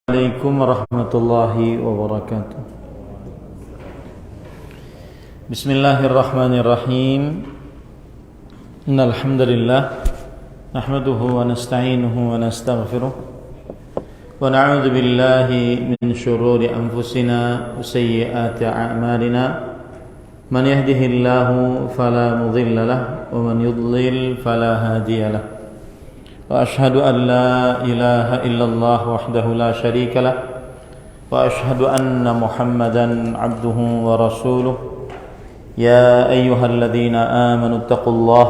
Assalamualaikum warahmatullahi wabarakatuh. Bismillahirrahmanirrahim. Innal hamdalillah nahmaduhu wa nasta'inuhu wa nastaghfiruh wa na'udzu billahi min shururi anfusina wa sayyiati a'malina. Man yahdihillahu fala mudilla lahu wa man yudlil fala hadiya lahu. وأشهد أن لا إله إلا الله وحده لا شريك له وأشهد أن محمدا عبده ورسوله يا أيها الذين آمنوا اتقوا الله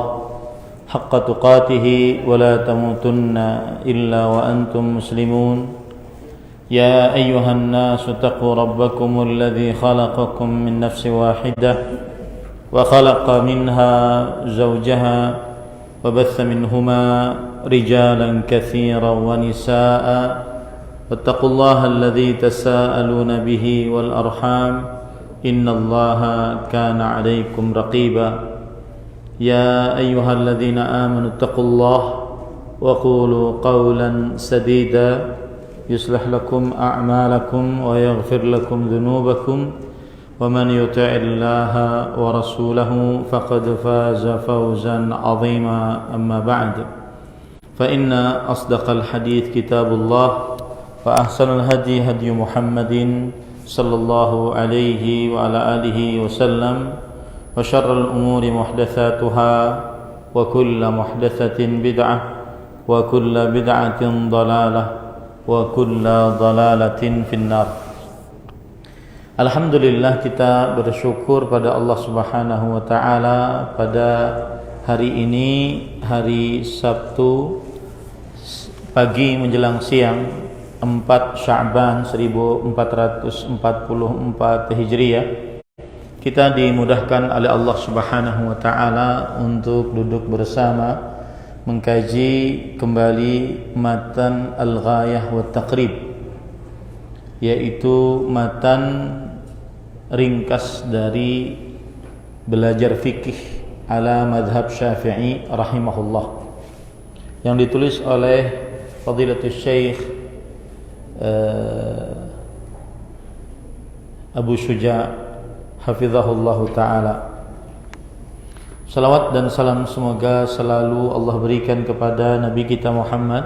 حق تقاته ولا تموتن إلا وأنتم مسلمون يا أيها الناس اتقوا ربكم الذي خلقكم من نفس واحدة وخلق منها زوجها وبث منهما رجالا كثيرا ونساء واتقوا الله الذي تساءلون به والأرحام إن الله كان عليكم رقيبا يا أيها الذين آمنوا اتقوا الله وقولوا قولا سديدا يصلح لكم أعمالكم ويغفر لكم ذنوبكم ومن يطع الله ورسوله فقد فاز فوزا عظيما أما بعد فإن أصدق الحديث كتاب الله وأحسن الهدي هدي محمد صلى الله عليه وعلى آله وسلم وشر الأمور محدثاتها وكل محدثة بدعة وكل بدعة ضلالة وكل ضلالة في النار. Alhamdulillah, kita bersyukur pada Allah Subhanahu wa taala pada hari ini, hari Sabtu pagi menjelang siang 4 Sya'ban 1444 Hijriah, kita dimudahkan oleh Allah Subhanahu wa taala untuk duduk bersama mengkaji kembali matan Al-Ghayah wa Taqrib, yaitu matan ringkas dari belajar fikih ala madhab Syafi'i rahimahullah, yang ditulis oleh Fadilatul Syekh Abu Syuja' hafizahullahu ta'ala. Salawat dan salam semoga selalu Allah berikan kepada Nabi kita Muhammad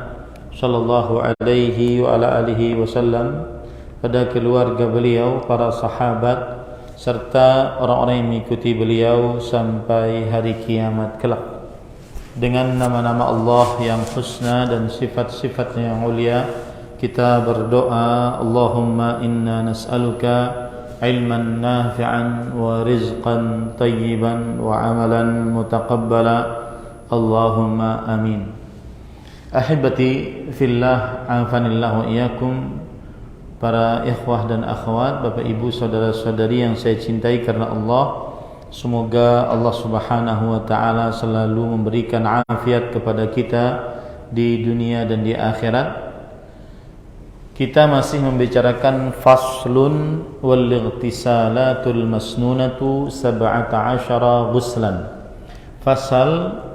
sallallahu alaihi wa ala alihi wasallam, pada keluarga beliau, para sahabat, serta orang-orang yang mengikuti beliau sampai hari kiamat kelak. Dengan nama-nama Allah yang husna dan sifat-sifatnya yang mulia, kita berdoa, Allahumma inna nas'aluka ilman nafi'an wa rizqan tayyiban wa amalan mutaqabbala, Allahumma amin. Ahibati fillah, afanillahu iyakum. Para ikhwah dan akhwat, bapak ibu, saudara-saudari yang saya cintai karena Allah, semoga Allah Subhanahu wa taala selalu memberikan afiat kepada kita di dunia dan di akhirat. Kita masih membicarakan faslun wal ightisalatul masnunatu 17 ghuslan. Fasal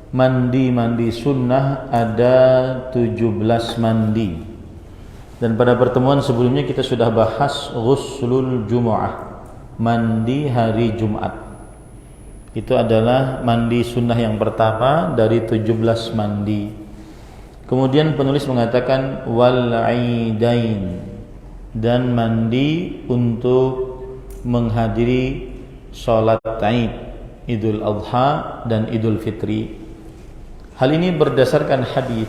mandi sunnah ada 17 mandi. Dan pada pertemuan sebelumnya kita sudah bahas ghuslul jumu'ah, mandi hari Jumat. Itu adalah mandi sunnah yang pertama dari 17 mandi. Kemudian penulis mengatakan wal aidain, dan mandi untuk menghadiri sholat Aid, Idul Adha dan Idul Fitri. Hal ini berdasarkan hadis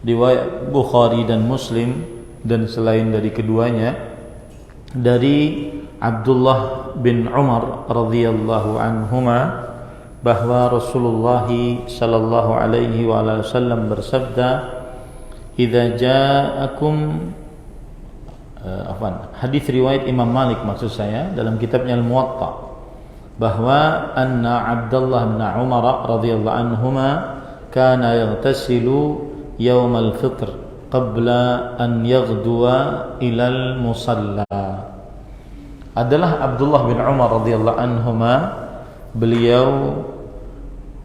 riwayat Bukhari dan Muslim, dan selain dari keduanya dari Abdullah bin Umar radhiyallahu anhuma, bahwa Rasulullah sallallahu alaihi wasallam bersabda, "Idza ja'akum" hadis riwayat Imam Malik maksud saya, dalam kitabnya Al-Muwatta, bahwa anna Abdullah bin Umar radhiyallahu anhuma kana yaghtasilu yaumal fitr qabla an yaghduwa ilal musalla. Adalah Abdullah bin Umar radhiyallahu anhuma, beliau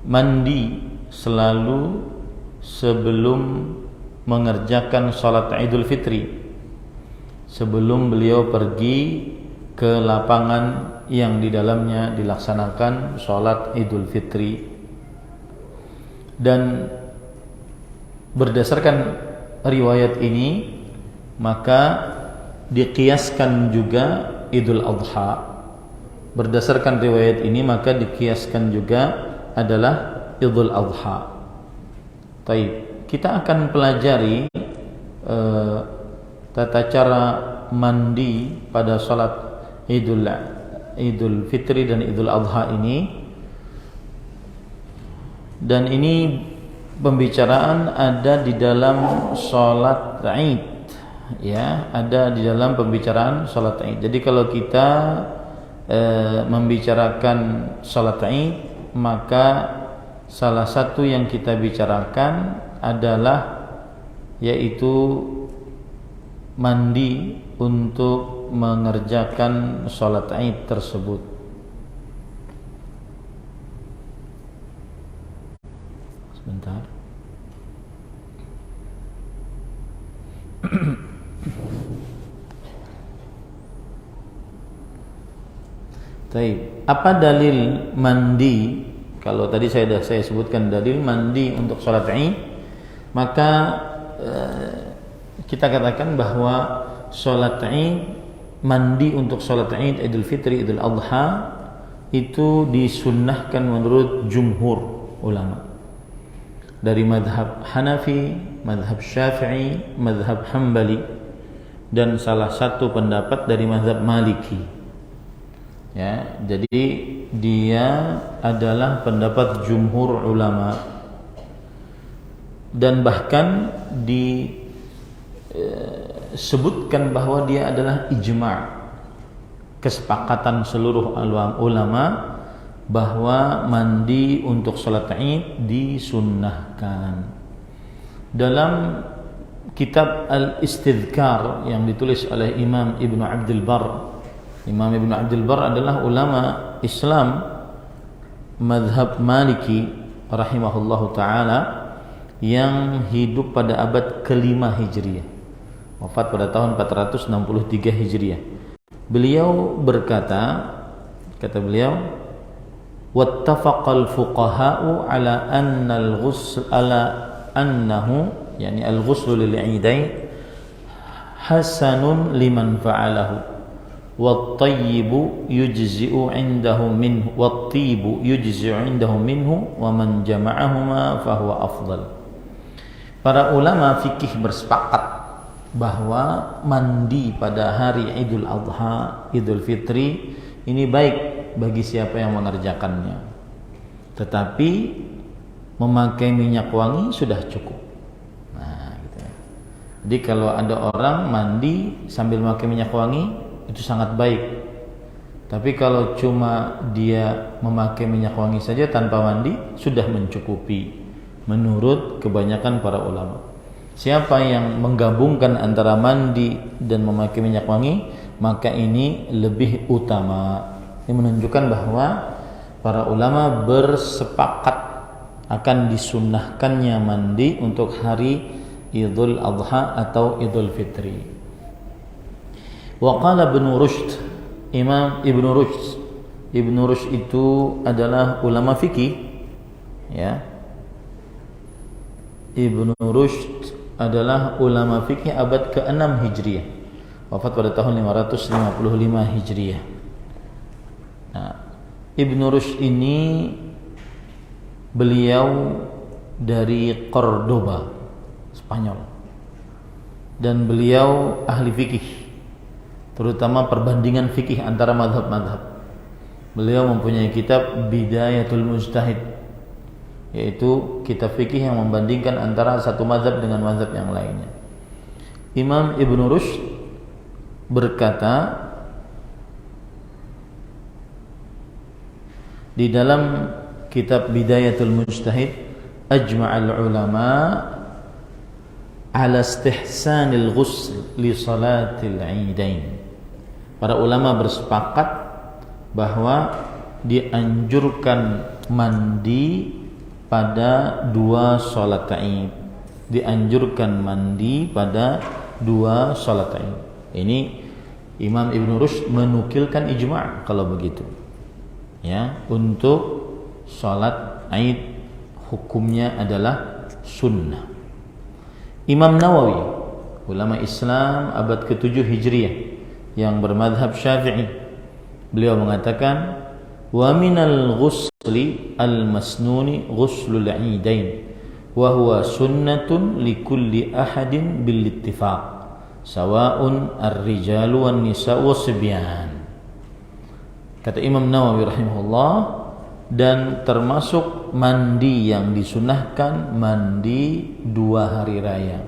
mandi selalu sebelum mengerjakan salat Idul Fitri, sebelum beliau pergi ke lapangan yang di dalamnya dilaksanakan sholat Idul Fitri. Dan berdasarkan riwayat ini maka dikiaskan juga Idul Adha. Berdasarkan riwayat ini maka dikiaskan juga adalah Idul Adha. Taib, kita akan pelajari tata cara mandi pada salat Idul Fitri dan Idul Adha ini. Dan ini pembicaraan ada di dalam salat Id, ya, ada di dalam pembicaraan salat Id. Jadi kalau kita membicarakan salat Id, maka salah satu yang kita bicarakan adalah yaitu mandi untuk mengerjakan salat Id tersebut. Sebentar. Baik, apa dalil mandi? Kalau tadi saya sebutkan dalil mandi untuk salat Id, maka kita katakan bahwa salat Id, mandi untuk salat Id Idul Fitri, Idul Adha itu disunnahkan menurut jumhur ulama. Dari madhab Hanafi, madhab Syafi'i, madhab Hambali, dan salah satu pendapat dari madhab Maliki. Ya, jadi dia adalah pendapat jumhur ulama, dan bahkan disebutkan bahwa dia adalah ijma', kesepakatan seluruh ulama bahwa mandi untuk salat Id disunnahkan. Dalam kitab Al-Istidhkar yang ditulis oleh Imam Ibnu Abdul Barr, Imam Ibnu Abdul Barr adalah ulama Islam madhab Maliki rahimahullahu ta'ala yang hidup pada abad ke-5 Hijriah, wafat pada tahun 463 Hijriah. Beliau berkata, kata beliau, wattafaqal fuqaha'u ala anna al-ghusl ala annahu yani al-ghuslu lil 'idain hasanun liman fa'alahu wat-tayyibu yujzi'u 'indahu minhu wat-tayyibu yujzi'u 'indahu minhu wa man jama'ahuma fahuwa afdal. Para ulama fikih bersepakat bahwa mandi pada hari Idul Adha, Idul Fitri ini baik bagi siapa yang mengerjakannya. Tetapi memakai minyak wangi sudah cukup. Nah, gitu. Jadi kalau ada orang mandi sambil memakai minyak wangi itu sangat baik. Tapi kalau cuma dia memakai minyak wangi saja tanpa mandi sudah mencukupi menurut kebanyakan para ulama. Siapa yang menggabungkan antara mandi dan memakai minyak wangi, maka ini lebih utama. Ini menunjukkan bahwa para ulama bersepakat akan disunnahkannya mandi untuk hari Idul Adha atau Idul Fitri. Wa qala Ibnu Rushd, Imam Ibnu Rushd. Ibnu Rushd itu adalah ulama fikih, ya. Ibnu Rushd adalah ulama fikih abad ke-6 Hijriah, wafat pada tahun 555 Hijriah. Nah, Ibnu Rushd ini beliau dari Cordoba, Spanyol, dan beliau ahli fikih, terutama perbandingan fikih antara madhab-madhab. Beliau mempunyai kitab Bidayatul Mujtahid, yaitu kitab fikih yang membandingkan antara satu mazhab dengan mazhab yang lainnya. Imam Ibnu Rushd berkata di dalam kitab Bidayatul Mujtahid, ajma'al ulama ala istihsanil ghusl li salatil 'idain. Para ulama bersepakat bahwa dianjurkan mandi pada dua salat Id. Dianjurkan mandi pada dua salat Id. Ini Imam Ibn Rushd menukilkan ijma' kalau begitu. Ya, untuk salat Aid hukumnya adalah sunnah. Imam Nawawi, ulama Islam abad ke-7 Hijriah yang bermadhab Syafi'i, beliau mengatakan wa minal ghusli al-masnuni ghuslul 'idain wa huwa sunnatun likulli ahadin bil ittifaq sawa'un ar-rijalu wan nisa'u was-sibyan. Kata Imam Nawawi rahimahullah, dan termasuk mandi yang disunahkan mandi 2 hari raya,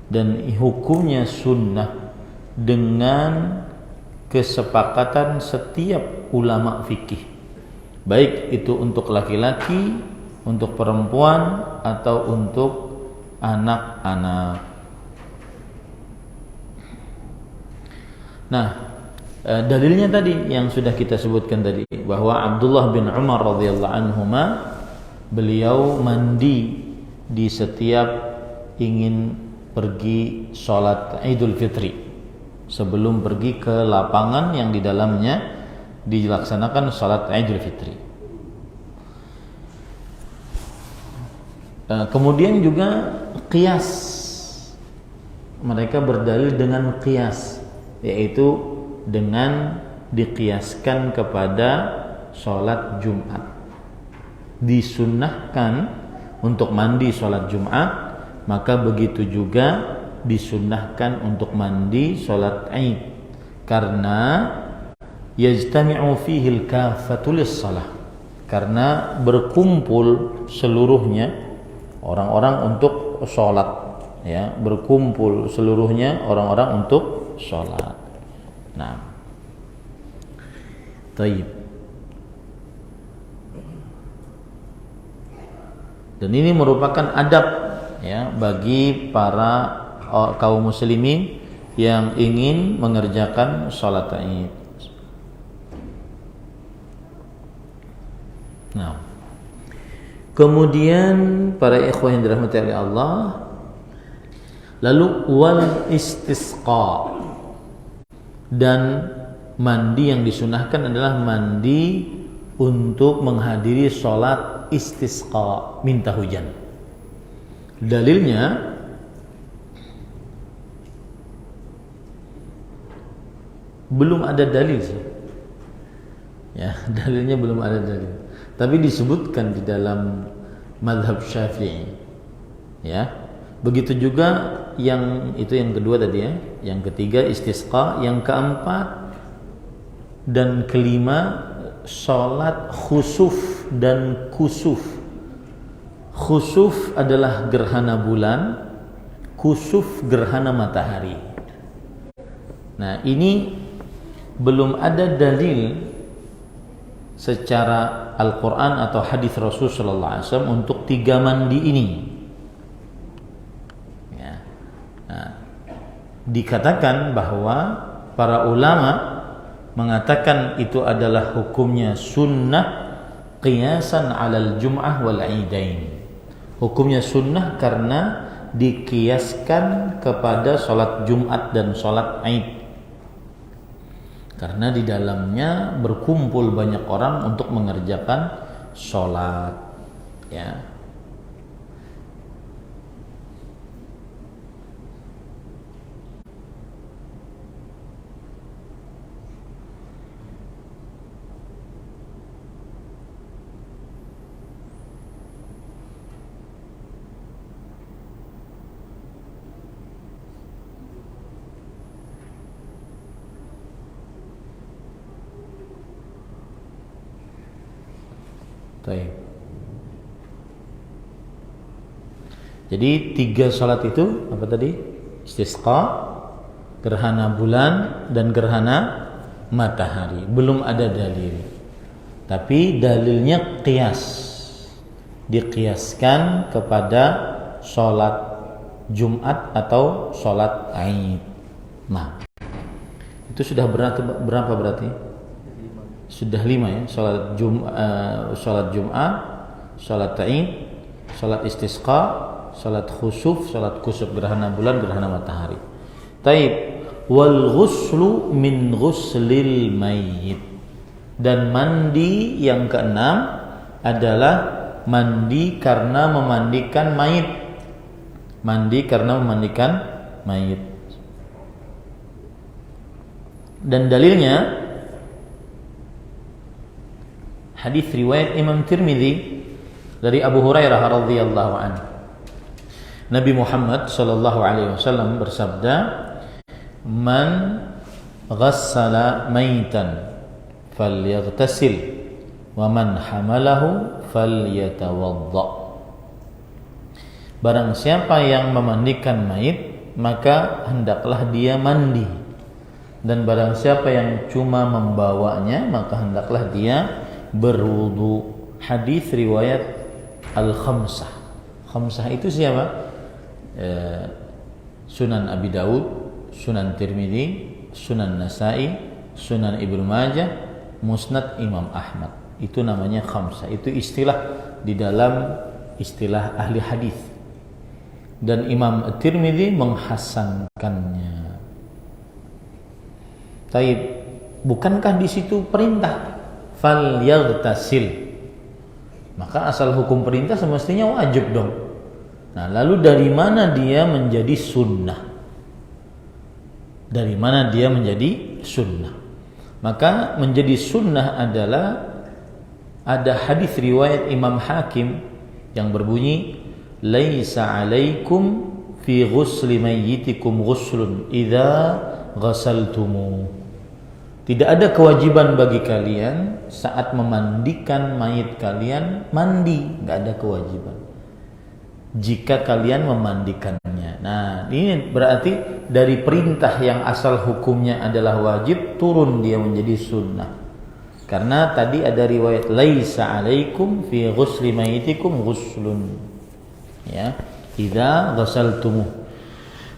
dan hukumnya sunnah dengan kesepakatan setiap ulama fikih, baik itu untuk laki-laki, untuk perempuan, atau untuk anak-anak. Nah, dalilnya tadi yang sudah kita sebutkan tadi, bahwa Abdullah bin Umar radhiyallahu anhuma, beliau mandi di setiap ingin pergi sholat Idul Fitri, sebelum pergi ke lapangan yang di dalamnya dilaksanakan sholat Idul Fitri. Kemudian juga qiyas, mereka berdalil dengan qiyas, yaitu dengan diqiyaskan kepada sholat Jumat. Disunnahkan untuk mandi sholat Jumat, maka begitu juga disunnahkan untuk mandi sholat Id, karena yajtami'u fihi al-kaffatu lis-shalah, karena berkumpul seluruhnya orang-orang untuk sholat, ya, berkumpul seluruhnya orang-orang untuk sholat. Nah, taib. Dan ini merupakan adab, ya, bagi para kaum muslimin yang ingin mengerjakan sholat Id. Nah, kemudian para ikhwan yang dirahmati oleh Allah, lalu wal istisqa, dan mandi yang disunahkan adalah mandi untuk menghadiri sholat istisqa, minta hujan. Dalilnya belum ada dalil sih, ya, dalilnya belum ada dalil, tapi disebutkan di dalam mazhab Syafi'i, ya. Begitu juga yang itu, yang kedua tadi, ya. Yang ketiga istisqa, yang keempat dan kelima salat khusuf dan kusuf. Khusuf adalah gerhana bulan, kusuf gerhana matahari. Nah, ini belum ada dalil secara Al-Quran atau hadis Rasul sallallahu alaihi wasallam untuk 3 mandi ini. Ya. Nah, dikatakan bahwa para ulama mengatakan itu adalah hukumnya sunnah qiyasan 'alal jum'ah wal 'idain. Hukumnya sunnah karena dikiaskan kepada salat Jumat dan salat Id, karena di dalamnya berkumpul banyak orang untuk mengerjakan sholat, ya. Baik. Jadi 3 salat itu apa tadi? Istisqa, gerhana bulan, dan gerhana matahari. Belum ada dalil, tapi dalilnya qiyas, diqiyaskan kepada salat Jumat atau salat Id. Nah, itu sudah berapa berarti? Sudah 5, ya. Salat Jumat, salat Id, salat istisqa, salat khusuf, salat kusuf, gerhana bulan, gerhana matahari. Taib. wal ghuslu min ghuslil mayyit. Dan mandi yang keenam adalah mandi karena memandikan mayit. Mandi karena memandikan mayit. Dan dalilnya hadis riwayat Imam Tirmidzi dari Abu Hurairah radhiyallahu anhu. Nabi Muhammad sallallahu alaihi wasallam bersabda, "Man ghassala maitan falyaghtasil wa man hamalahu falyatawadda." Barang siapa yang memandikan mayit, maka hendaklah dia mandi. Dan barang siapa yang cuma membawanya, maka hendaklah dia berwudu. Hadis riwayat Al-Khamsah. Khamsah itu siapa? Sunan Abi Daud, Sunan Tirmidzi, Sunan Nasa'i, Sunan Ibnu Majah, Musnad Imam Ahmad. Itu namanya khamsah. Itu istilah di dalam istilah ahli hadis. Dan Imam Tirmidzi menghasankannya. Taib, bukankah di situ perintah fal yaghtasil? Maka asal hukum perintah semestinya wajib dong. Nah, lalu dari mana dia menjadi sunnah? Dari mana dia menjadi sunnah? Maka menjadi sunnah adalah ada hadis riwayat Imam Hakim yang berbunyi, "Laisa 'alaikum fi ghusli mayyitikum ghuslun idza ghasaltumu." Tidak ada kewajiban bagi kalian saat memandikan mayit kalian mandi, enggak ada kewajiban. Jika kalian memandikannya. Nah, ini berarti dari perintah yang asal hukumnya adalah wajib turun dia menjadi sunnah. Karena tadi ada riwayat laisa 'alaikum fi ghusli mayyitikum ghuslun. Ya, idza ghasaltumuh.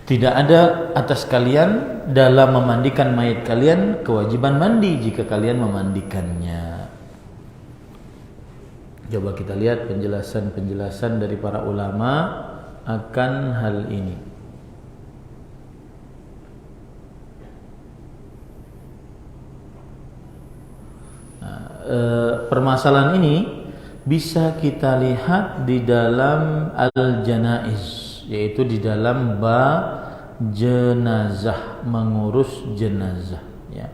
Tidak ada atas kalian dalam memandikan mayit kalian kewajiban mandi jika kalian memandikannya. Coba kita lihat penjelasan-penjelasan dari para ulama akan hal ini. Permasalahan ini bisa kita lihat di dalam Al-Janaiz, yaitu di dalam bab jenazah, mengurus jenazah, ya.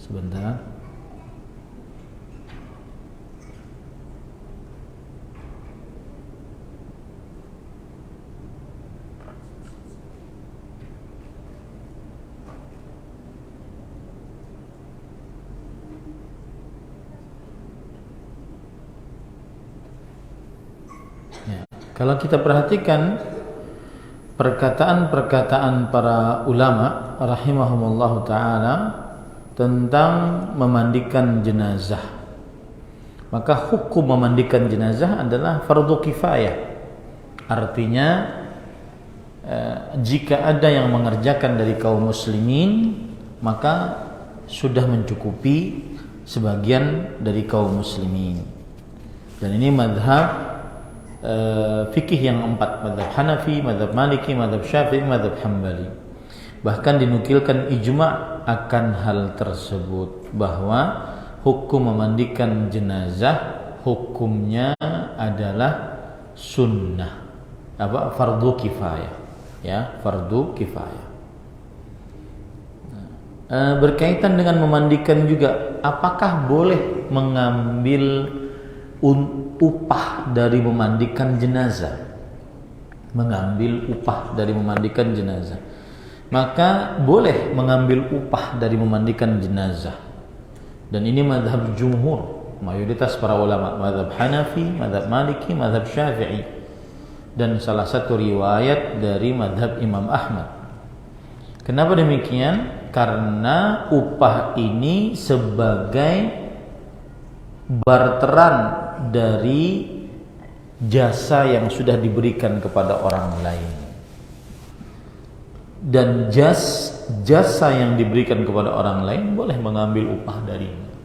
Sebentar. Ya. Kalau kita perhatikan perkataan-perkataan para ulama rahimahumullahu ta'ala tentang memandikan jenazah, maka hukum memandikan jenazah adalah fardu kifayah. Artinya jika ada yang mengerjakan dari kaum muslimin, maka sudah mencukupi sebagian dari kaum muslimin. Dan ini madhab fikih yang empat, madhab Hanafi, madhab Maliki, madhab Syafi'i, madhab Hambali. Bahkan dinukilkan ijma' akan hal tersebut, bahwa hukum memandikan jenazah hukumnya adalah sunnah, fardu kifayah, ya, fardu kifayah. Berkaitan dengan memandikan juga, apakah boleh mengambil upah dari memandikan jenazah? Mengambil upah dari memandikan jenazah. Maka boleh mengambil upah dari memandikan jenazah. Dan ini mazhab jumhur, mayoritas para ulama, mazhab Hanafi, mazhab Maliki, mazhab Syafi'i, dan salah satu riwayat dari mazhab Imam Ahmad. Kenapa demikian? Karena upah ini sebagai barteran dari jasa yang sudah diberikan kepada orang lain. dan jasa yang diberikan kepada orang lain boleh mengambil upah darinya.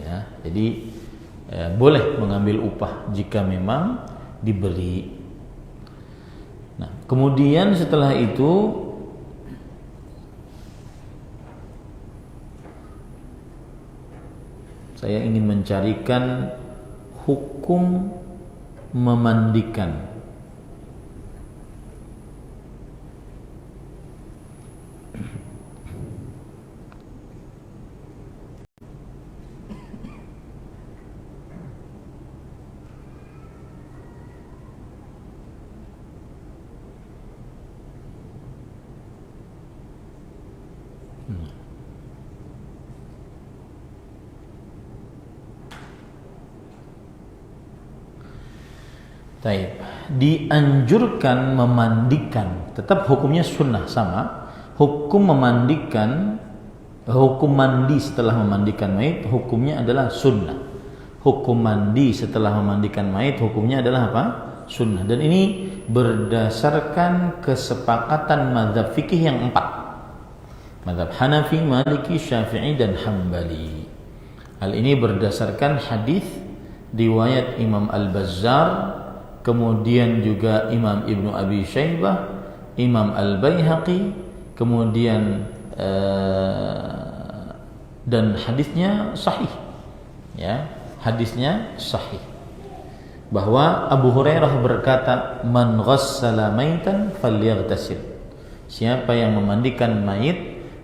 Ya, jadi boleh mengambil upah jika memang diberi. Nah, kemudian setelah itu saya ingin mencarikan hukum memandikan. Taib. Dianjurkan memandikan, tetap hukumnya sunnah sama. Hukum memandikan, hukum mandi setelah memandikan mayit hukumnya adalah sunnah. Hukum mandi setelah memandikan mayit hukumnya adalah apa? Sunnah. Dan ini berdasarkan kesepakatan mazhab fikih yang 4. Mazhab Hanafi, Maliki, Syafi'i dan Hambali. Hal ini berdasarkan hadis riwayat Imam Al-Bazzar, kemudian juga Imam Ibnu Abi Syaibah, Imam Al-Baihaqi, kemudian dan hadisnya sahih. Ya, hadisnya sahih. Bahwa Abu Hurairah berkata, "Man ghassala maitan falyaghtasil." Siapa yang memandikan mayit,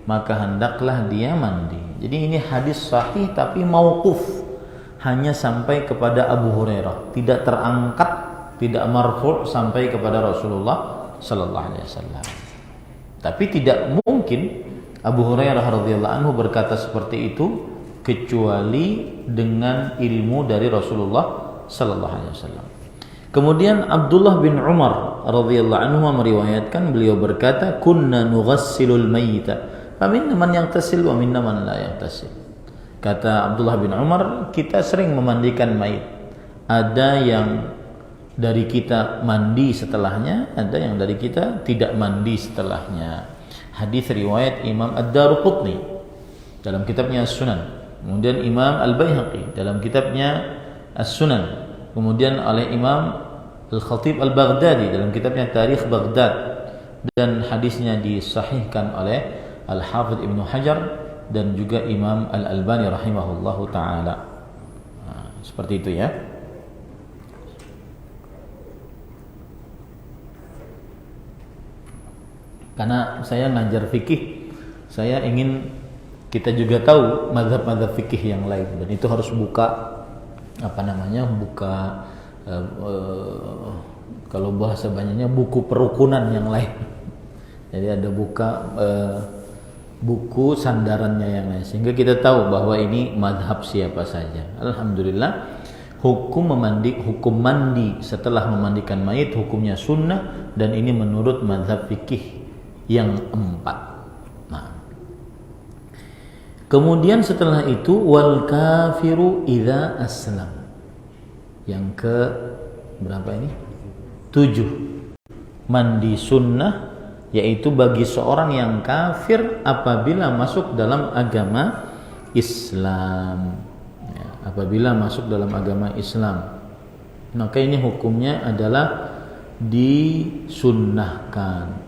maka hendaklah dia mandi. Jadi ini hadis sahih tapi mauquf, hanya sampai kepada Abu Hurairah, tidak terangkat, tidak marfu' sampai kepada Rasulullah sallallahu alaihi wasallam. Tapi tidak mungkin Abu Hurairah radhiyallahu anhu berkata seperti itu kecuali dengan ilmu dari Rasulullah sallallahu alaihi wasallam. Kemudian Abdullah bin Umar radhiyallahu anhu meriwayatkan, beliau berkata, "Kunna nughassilul mayyita, faminna man yaghtasil wa minna man la yaghtasil." Kata Abdullah bin Umar, kita sering memandikan mayit. Ada yang dari kita mandi setelahnya, ada yang dari kita tidak mandi setelahnya. Hadis riwayat Imam Ad-Daruqutni dalam kitabnya As-Sunan, kemudian Imam Al-Baihaqi dalam kitabnya As-Sunan, kemudian oleh Imam Al-Khatib Al-Baghdadi dalam kitabnya Tarikh Baghdad, dan hadisnya disahihkan oleh Al-Hafidh Ibnu Hajar dan juga Imam Al-Albani rahimahullahu taala. Seperti itu ya. Karena saya ngajar fikih, saya ingin kita juga tahu mazhab-mazhab fikih yang lain, dan itu harus buka buka kalau bahasa banyaknya buku perukunan yang lain. Jadi ada buka buku sandarannya yang lain, sehingga kita tahu bahwa ini mazhab siapa saja. Alhamdulillah, hukum mandi setelah memandikan mayit hukumnya sunnah, dan ini menurut mazhab fikih yang 4. Nah, kemudian setelah itu wal kafiru idza aslam. Yang ke berapa ini? 7. Mandi sunnah yaitu bagi seorang yang kafir apabila masuk dalam agama Islam. Ya, apabila masuk dalam agama Islam, maka ini hukumnya adalah disunnahkan.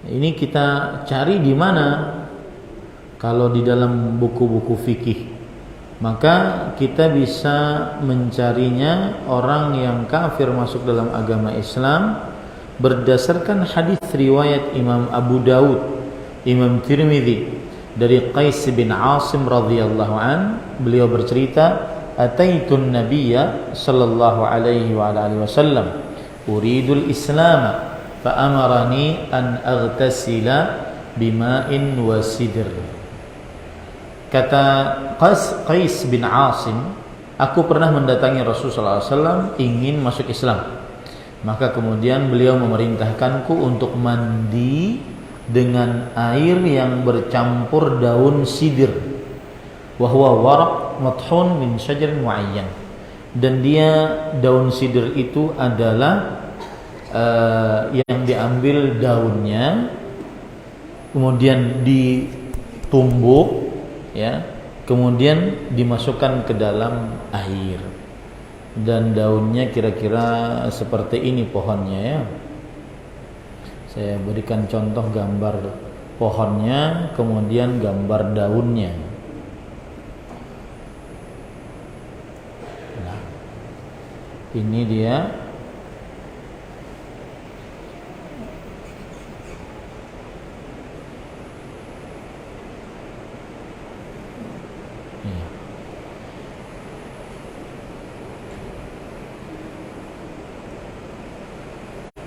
Ini kita cari di mana? Kalau di dalam buku-buku fikih, maka kita bisa mencarinya orang yang kafir masuk dalam agama Islam berdasarkan hadis riwayat Imam Abu Dawud, Imam Tirmidzi dari Qais bin Asim radhiyallahu an. Beliau bercerita, "Ataitun Nabiyya sallallahu alaihi wa alihi wasallam uridul Islam fa'amarani an aghtasila bima'in wa sidr." Kata Qais bin Asim, aku pernah mendatangi Rasulullah SAW ingin masuk Islam. Maka kemudian beliau memerintahkanku untuk mandi dengan air yang bercampur daun sidir, wa huwa waraq mathun min syajarin muayyan, dan dia daun sidir itu adalah yang diambil daunnya kemudian ditumbuk, ya, kemudian dimasukkan ke dalam air, dan daunnya kira-kira seperti ini pohonnya, ya. Saya berikan contoh gambar pohonnya, kemudian gambar daunnya. Nah, ini dia.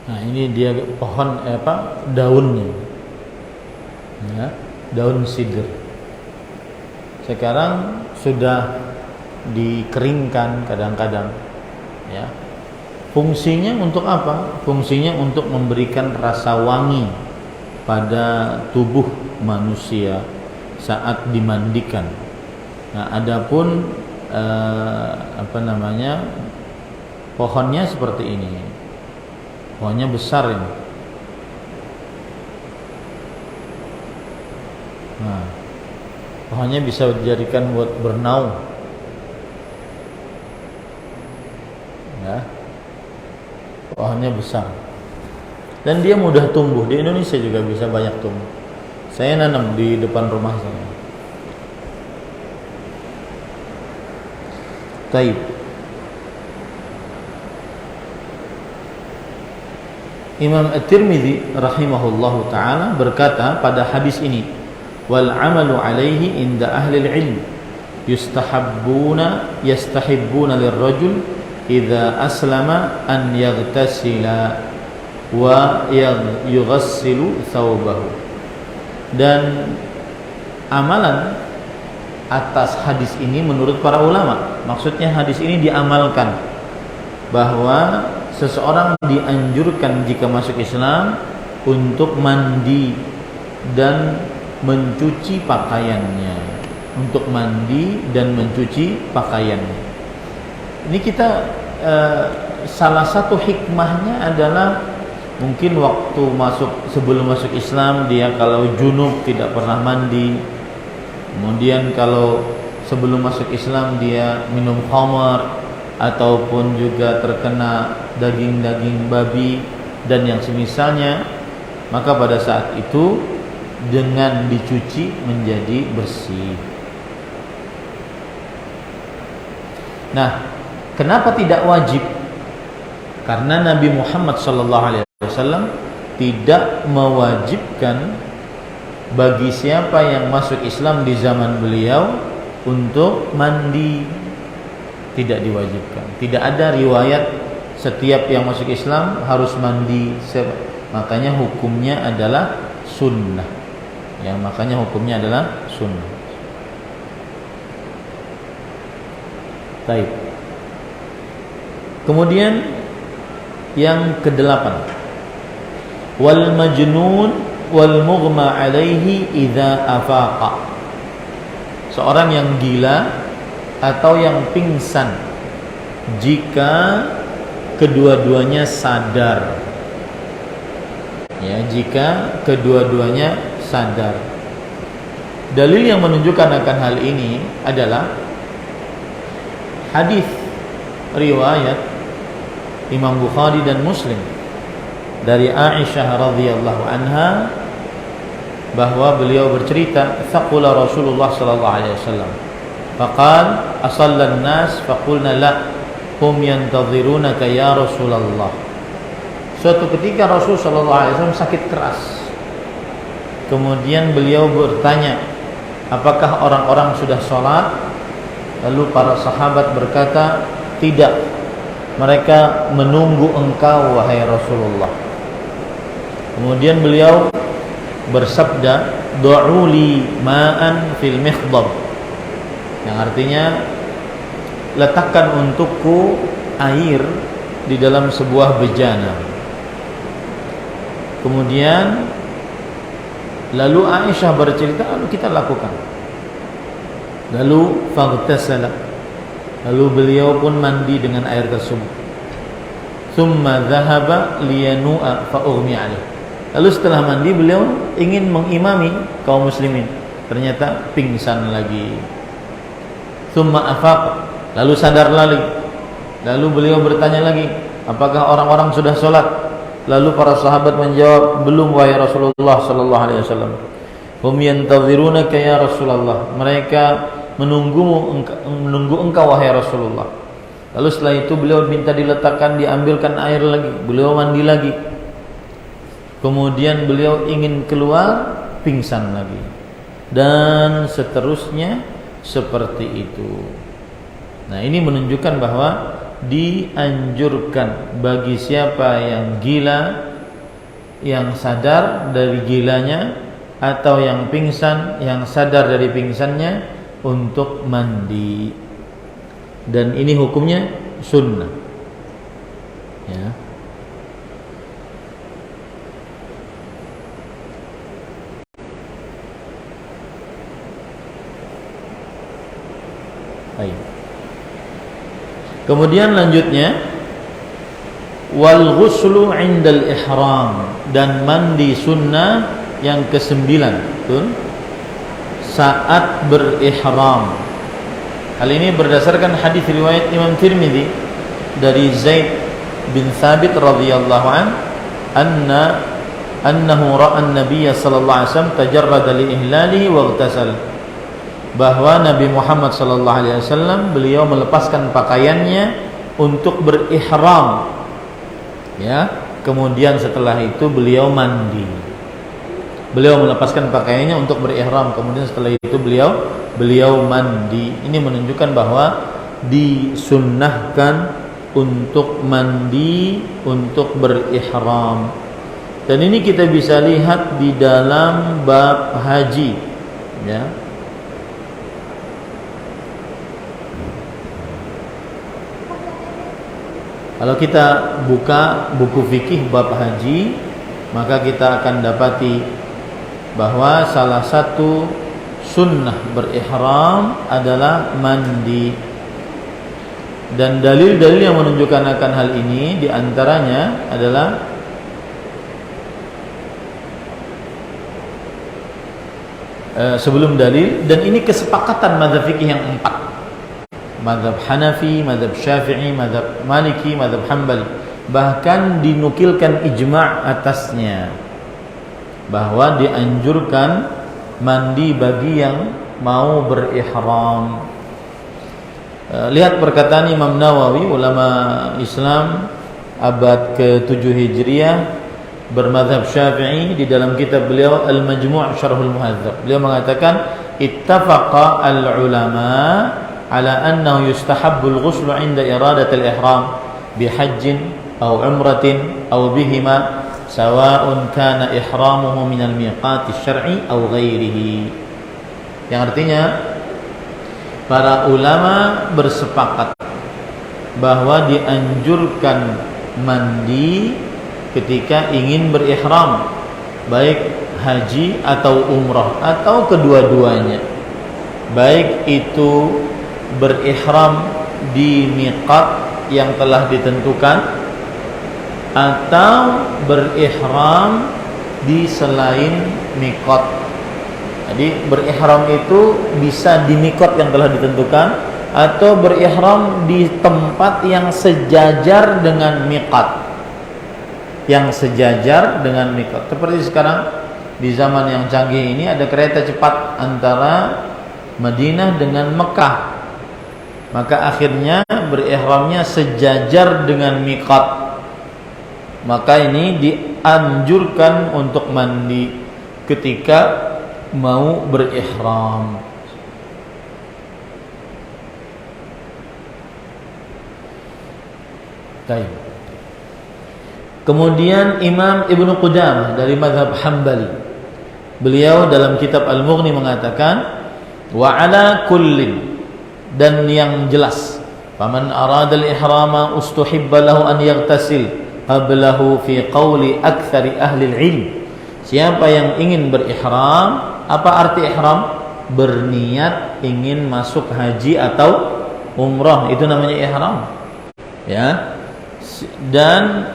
Nah, ini dia pohon daunnya, ya, daun sidir. Sekarang sudah dikeringkan kadang-kadang, ya. Fungsinya untuk apa? Fungsinya untuk memberikan rasa wangi pada tubuh manusia saat dimandikan. Nah, adapun pohonnya seperti ini. Pohonnya besar ini. Nah, pohonnya bisa dijadikan buat bernaung, ya. Pohonnya besar dan dia mudah tumbuh. Di Indonesia juga bisa banyak tumbuh. Saya nanam di depan rumah saya. Taib. Imam At-Tirmidzi rahimahullahu taala berkata pada hadis ini, wal amalu alaihi inda ahli ilm yastahibbuna lirrajul idza aslama an yaghtasila wa yughassilu thawbahu. Dan amalan atas hadis ini menurut para ulama, maksudnya hadis ini diamalkan bahwa seseorang dianjurkan jika masuk Islam untuk mandi dan mencuci pakaiannya, untuk mandi dan mencuci pakaiannya. Ini kita salah satu hikmahnya adalah mungkin waktu sebelum masuk Islam dia kalau junub tidak pernah mandi, kemudian kalau sebelum masuk Islam dia minum khamar ataupun juga terkena daging-daging babi dan yang semisalnya, maka pada saat itu dengan dicuci menjadi bersih. Nah, kenapa tidak wajib? Karena Nabi Muhammad SAW tidak mewajibkan bagi siapa yang masuk Islam di zaman beliau untuk mandi. Tidak diwajibkan. Tidak ada riwayat setiap yang masuk Islam harus mandi. Makanya hukumnya adalah sunnah. Ya, makanya hukumnya adalah sunnah. Baik. Kemudian yang kedelapan, wal majnun wal mughma alaihi idza afaqa. Seorang yang gila atau yang pingsan jika kedua-duanya sadar, ya, jika kedua-duanya sadar. Dalil yang menunjukkan akan hal ini adalah hadis riwayat Imam Bukhari dan Muslim dari Aisyah radhiyallahu anha bahwa beliau bercerita, "Thaqula Rasulullah sallallahu alaihi wasallam. Faqal asallan nas faqulna la hum yantazirunaka ya Rasulullah." Suatu ketika Rasul sallallahu alaihi wasallam sakit keras. Kemudian beliau bertanya, "Apakah orang-orang sudah sholat?" Lalu para sahabat berkata, "Tidak. Mereka menunggu engkau wahai Rasulullah." Kemudian beliau bersabda, "Du'u li ma'an fil mikhdab." Yang artinya, letakkan untukku air di dalam sebuah bejana. Kemudian Lalu Aisyah bercerita, lalu kita lakukan. Lalu faghtasala, lalu beliau pun mandi dengan air tersebut. Thumma dhahaba liyanu'a fa ughmi alaih. Lalu setelah mandi beliau ingin mengimami kaum muslimin, ternyata pingsan lagi. Thumma afaq, lalu sadar lagi. Lalu beliau bertanya lagi, apakah orang-orang sudah sholat? Lalu para sahabat menjawab, belum wahai Rasulullah sallallahu alaihi wasallam. Hum yantazirunaka ya Rasulullah. Mereka menunggu engkau wahai Rasulullah. Lalu setelah itu beliau minta diletakkan, diambilkan air lagi. Beliau mandi lagi. Kemudian beliau ingin keluar, pingsan lagi. Dan seterusnya seperti itu. Nah, ini menunjukkan bahwa dianjurkan bagi siapa yang gila, yang sadar dari gilanya, atau yang pingsan, yang sadar dari pingsannya, untuk mandi. Dan ini hukumnya sunnah, ya. Baik. Kemudian lanjutnya, wal ghuslu 'indal ihram, dan mandi sunnah yang ke-9 betul, saat berihram. Hal ini berdasarkan hadis riwayat Imam Tirmidzi dari Zaid bin Thabit radhiyallahu annahu ra'a an-nabiy sallallahu alaihi wasallam tajarrada li ihlalihi wa ightasal, bahwa Nabi Muhammad sallallahu alaihi wasallam beliau melepaskan pakaiannya untuk berihram, ya. Kemudian setelah itu beliau mandi. Beliau melepaskan pakaiannya untuk berihram, kemudian setelah itu beliau mandi. Ini menunjukkan bahwa disunnahkan untuk mandi untuk berihram. Dan ini kita bisa lihat di dalam bab haji, ya. Kalau kita buka buku fikih bab haji, maka kita akan dapati bahwa salah satu sunnah berihram adalah mandi. Dan dalil-dalil yang menunjukkan akan hal ini diantaranya adalah sebelum dalil, dan ini kesepakatan mazhab fikih yang 4. Mazhab Hanafi, mazhab Syafi'i, mazhab Maliki, mazhab Hambali. Bahkan dinukilkan ijma' atasnya bahwa dianjurkan mandi bagi yang mau berihram. Lihat perkataan Imam Nawawi, ulama Islam abad ke-7 Hijriah, bermadzhab Syafi'i, di dalam kitab beliau Al-Majmu' Syarhul Muhadzab. Beliau mengatakan, ittafaqa al-ulama ala annahu yustahabbul ghuslu 'inda iradatil ihram bihajjin aw umratin aw bihima sawa'un kana ihramuhu minal miqati syar'i aw ghairihi. Yang artinya para ulama bersepakat bahwa dianjurkan mandi ketika ingin berihram, baik haji atau umrah atau kedua-duanya, baik itu berihram di miqat yang telah ditentukan atau berihram di selain miqat. Jadi berihram itu bisa di miqat yang telah ditentukan atau berihram di tempat yang sejajar dengan miqat. Yang sejajar dengan miqat. Seperti sekarang di zaman yang canggih ini ada kereta cepat antara Madinah dengan Mekah. Maka akhirnya berihramnya sejajar dengan miqat. Maka ini dianjurkan untuk mandi ketika mau berihram. Baik. Kemudian Imam Ibnu Qudamah dari mazhab Hambali, beliau dalam kitab Al-Mughni mengatakan, wa ala kullin, dan yang jelas, faman arada al-ihrama ustuhibba lahu an yaghtasil qablahu fi qawli aktsari ahli al-ilm. Siapa yang ingin berihram, apa arti ihram? Berniat ingin masuk haji atau umrah, itu namanya ihram. Ya. Dan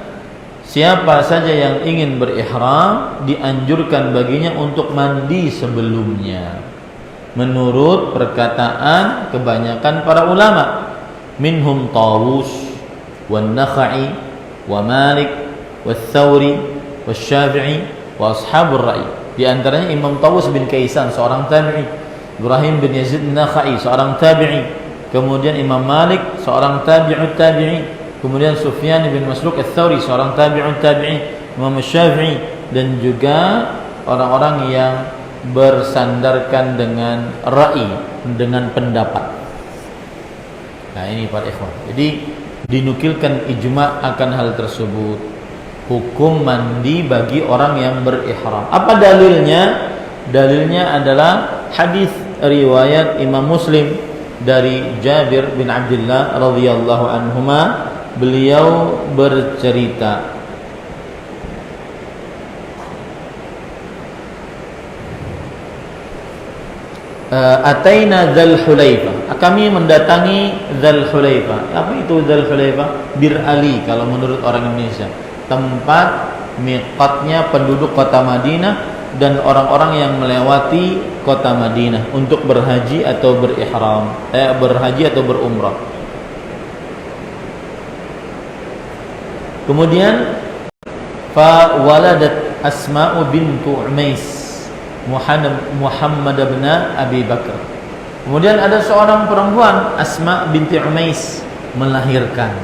siapa saja yang ingin berihram dianjurkan baginya untuk mandi sebelumnya. Menurut perkataan kebanyakan para ulama, minhum Tawus, wan Nakhai, wa Malik, wa Thawri, wa Syafi'i, wa ashabur ra'i. Di antaranya Imam Tawus bin Kaisan, seorang tabi'i, Ibrahim bin Yazid Nakhai, seorang tabi'i, kemudian Imam Malik, seorang tabi'ut tabi'i, kemudian Sufyan bin Masruq Ats-Tsauri, seorang tabi'ut tabi'i, Imam Syafi'i, dan juga orang-orang yang bersandarkan dengan ra'i, dengan pendapat. Nah, ini para ikhwan. Jadi dinukilkan ijma' akan hal tersebut. Hukum mandi bagi orang yang berihram. Apa dalilnya? Dalilnya adalah hadis riwayat Imam Muslim dari Jabir bin Abdullah radhiyallahu anhuma. Beliau bercerita, Ataina Dzul Hulaifah. Kami mendatangi Dzul Hulaifah. Apa itu Dzul Hulaifah? Bir Ali kalau menurut orang Indonesia. Tempat miqatnya penduduk kota Madinah dan orang-orang yang melewati kota Madinah untuk berhaji atau berihram, berhaji atau berumrah. Kemudian fa waladat Asma'u bintu Umais Muhammad bin Abi Bakar. Kemudian ada seorang perempuan, Asma binti Umais, melahirkan.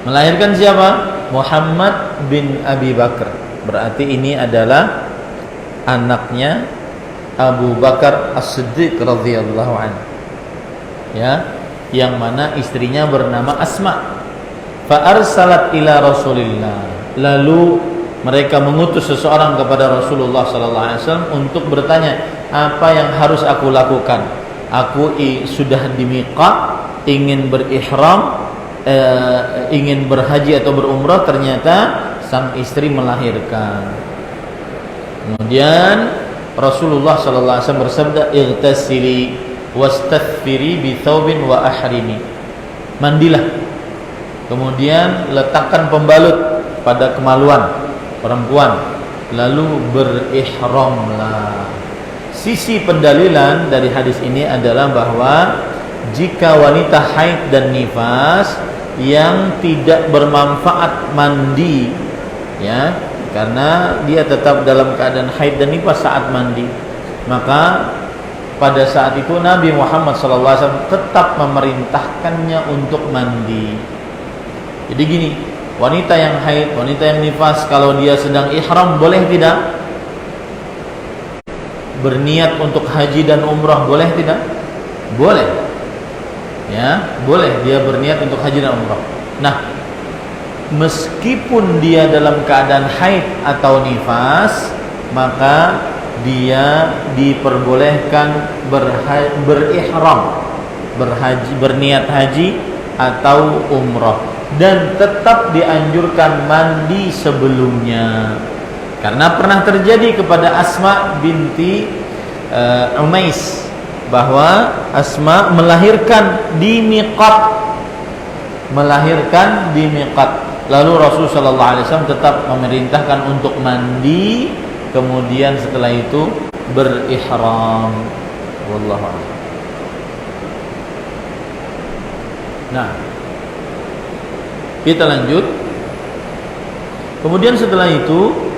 Melahirkan siapa? Muhammad bin Abi Bakar. Berarti ini adalah anaknya Abu Bakar As-Siddiq radhiyallahu anhu. Ya, yang mana istrinya bernama Asma. Fa arsalat ila Rasulillah. Lalu mereka mengutus seseorang kepada Rasulullah sallallahu alaihi wasallam untuk bertanya, apa yang harus aku lakukan? Aku sudah di miqat, ingin berihram, ingin berhaji atau berumrah, ternyata sang istri melahirkan. Kemudian Rasulullah sallallahu alaihi wasallam bersabda, "Ightasili wastathfiri bi thawbin wa ahrimi." Mandilah. Kemudian letakkan pembalut pada kemaluan perempuan, lalu berihramlah. Sisi pendalilan dari hadis ini adalah bahwa jika wanita haid dan nifas yang tidak bermanfaat mandi, ya, karena dia tetap dalam keadaan haid dan nifas saat mandi, maka pada saat itu Nabi Muhammad SAW tetap memerintahkannya untuk mandi. Jadi gini, wanita yang haid, wanita yang nifas, kalau dia sedang ihram boleh tidak? Berniat untuk haji dan umrah boleh tidak? Boleh. Ya, boleh dia berniat untuk haji dan umrah. Nah, meskipun dia dalam keadaan haid atau nifas, maka dia diperbolehkan berihram, berhaji, berniat haji atau umrah, dan tetap dianjurkan mandi sebelumnya. Karena pernah terjadi kepada Asma binti Umais bahwa Asma melahirkan di miqat, lalu Rasulullah sallallahu alaihi wasallam tetap memerintahkan untuk mandi, kemudian setelah itu berihram. Wallahu a'lam. Nah, kita lanjut. Kemudian setelah itu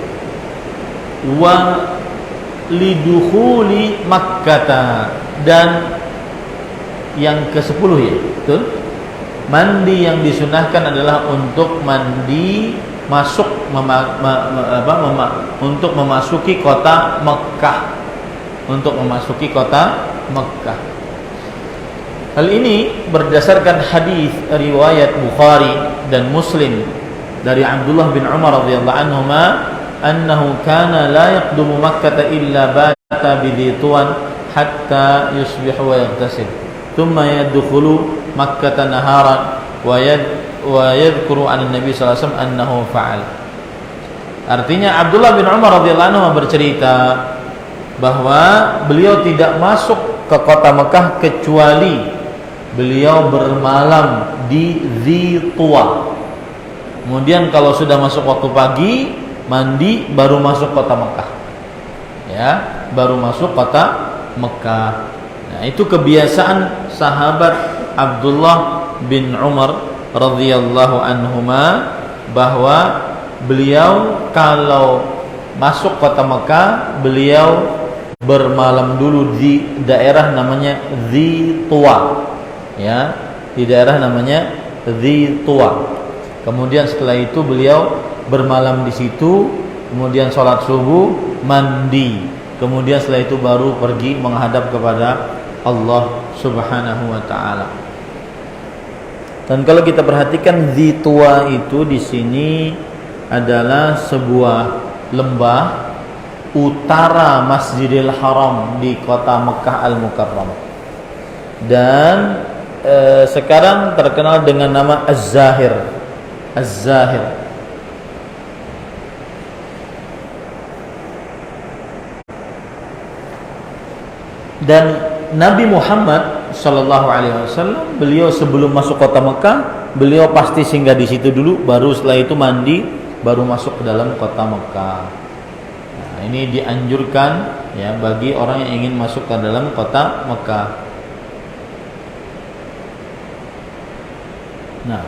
wa lidukhuli Makkah, dan yang ke-10 ya, betul? Mandi yang disunahkan adalah untuk mandi masuk untuk memasuki kota Mekkah, Hal ini berdasarkan hadis riwayat Bukhari dan Muslim dari Abdullah bin Umar radhiyallahu anhuma, annahu kana la yaqdumu Makkah illa bata bi Dhituwan hatta yusbihu wa yaghtasil, thumma yadkhulu Makkah naharan wa yadhkuru an Nabi sallallahu alaihi wasallam annahu fa'al. Artinya Abdullah bin Umar radhiyallahu anhu bercerita bahwa beliau tidak masuk ke kota Mekah kecuali beliau bermalam di Dzituwa. Kemudian kalau sudah masuk waktu pagi, mandi, baru masuk kota Mekah. Ya, baru masuk kota Mekah. Nah, itu kebiasaan sahabat Abdullah bin Umar radhiyallahu anhuma, bahwa beliau kalau masuk kota Mekah, beliau bermalam dulu di daerah namanya Dzituwa. Ya, di daerah namanya Dzituwa. Kemudian setelah itu beliau bermalam di situ, kemudian sholat subuh, mandi. Kemudian setelah itu baru pergi menghadap kepada Allah Subhanahu wa taala. Dan kalau kita perhatikan, Dzituwa itu di sini adalah sebuah lembah utara Masjidil Haram di kota Mekah Al-Mukarramah. Dan sekarang terkenal dengan nama Az-Zahir. Az-Zahir. Dan Nabi Muhammad sallallahu alaihi wasallam, beliau sebelum masuk kota Mekah, beliau pasti singgah di situ dulu, baru setelah itu mandi, baru masuk ke dalam kota Mekah. Nah, ini dianjurkan ya bagi orang yang ingin masuk ke dalam kota Mekah. Nah,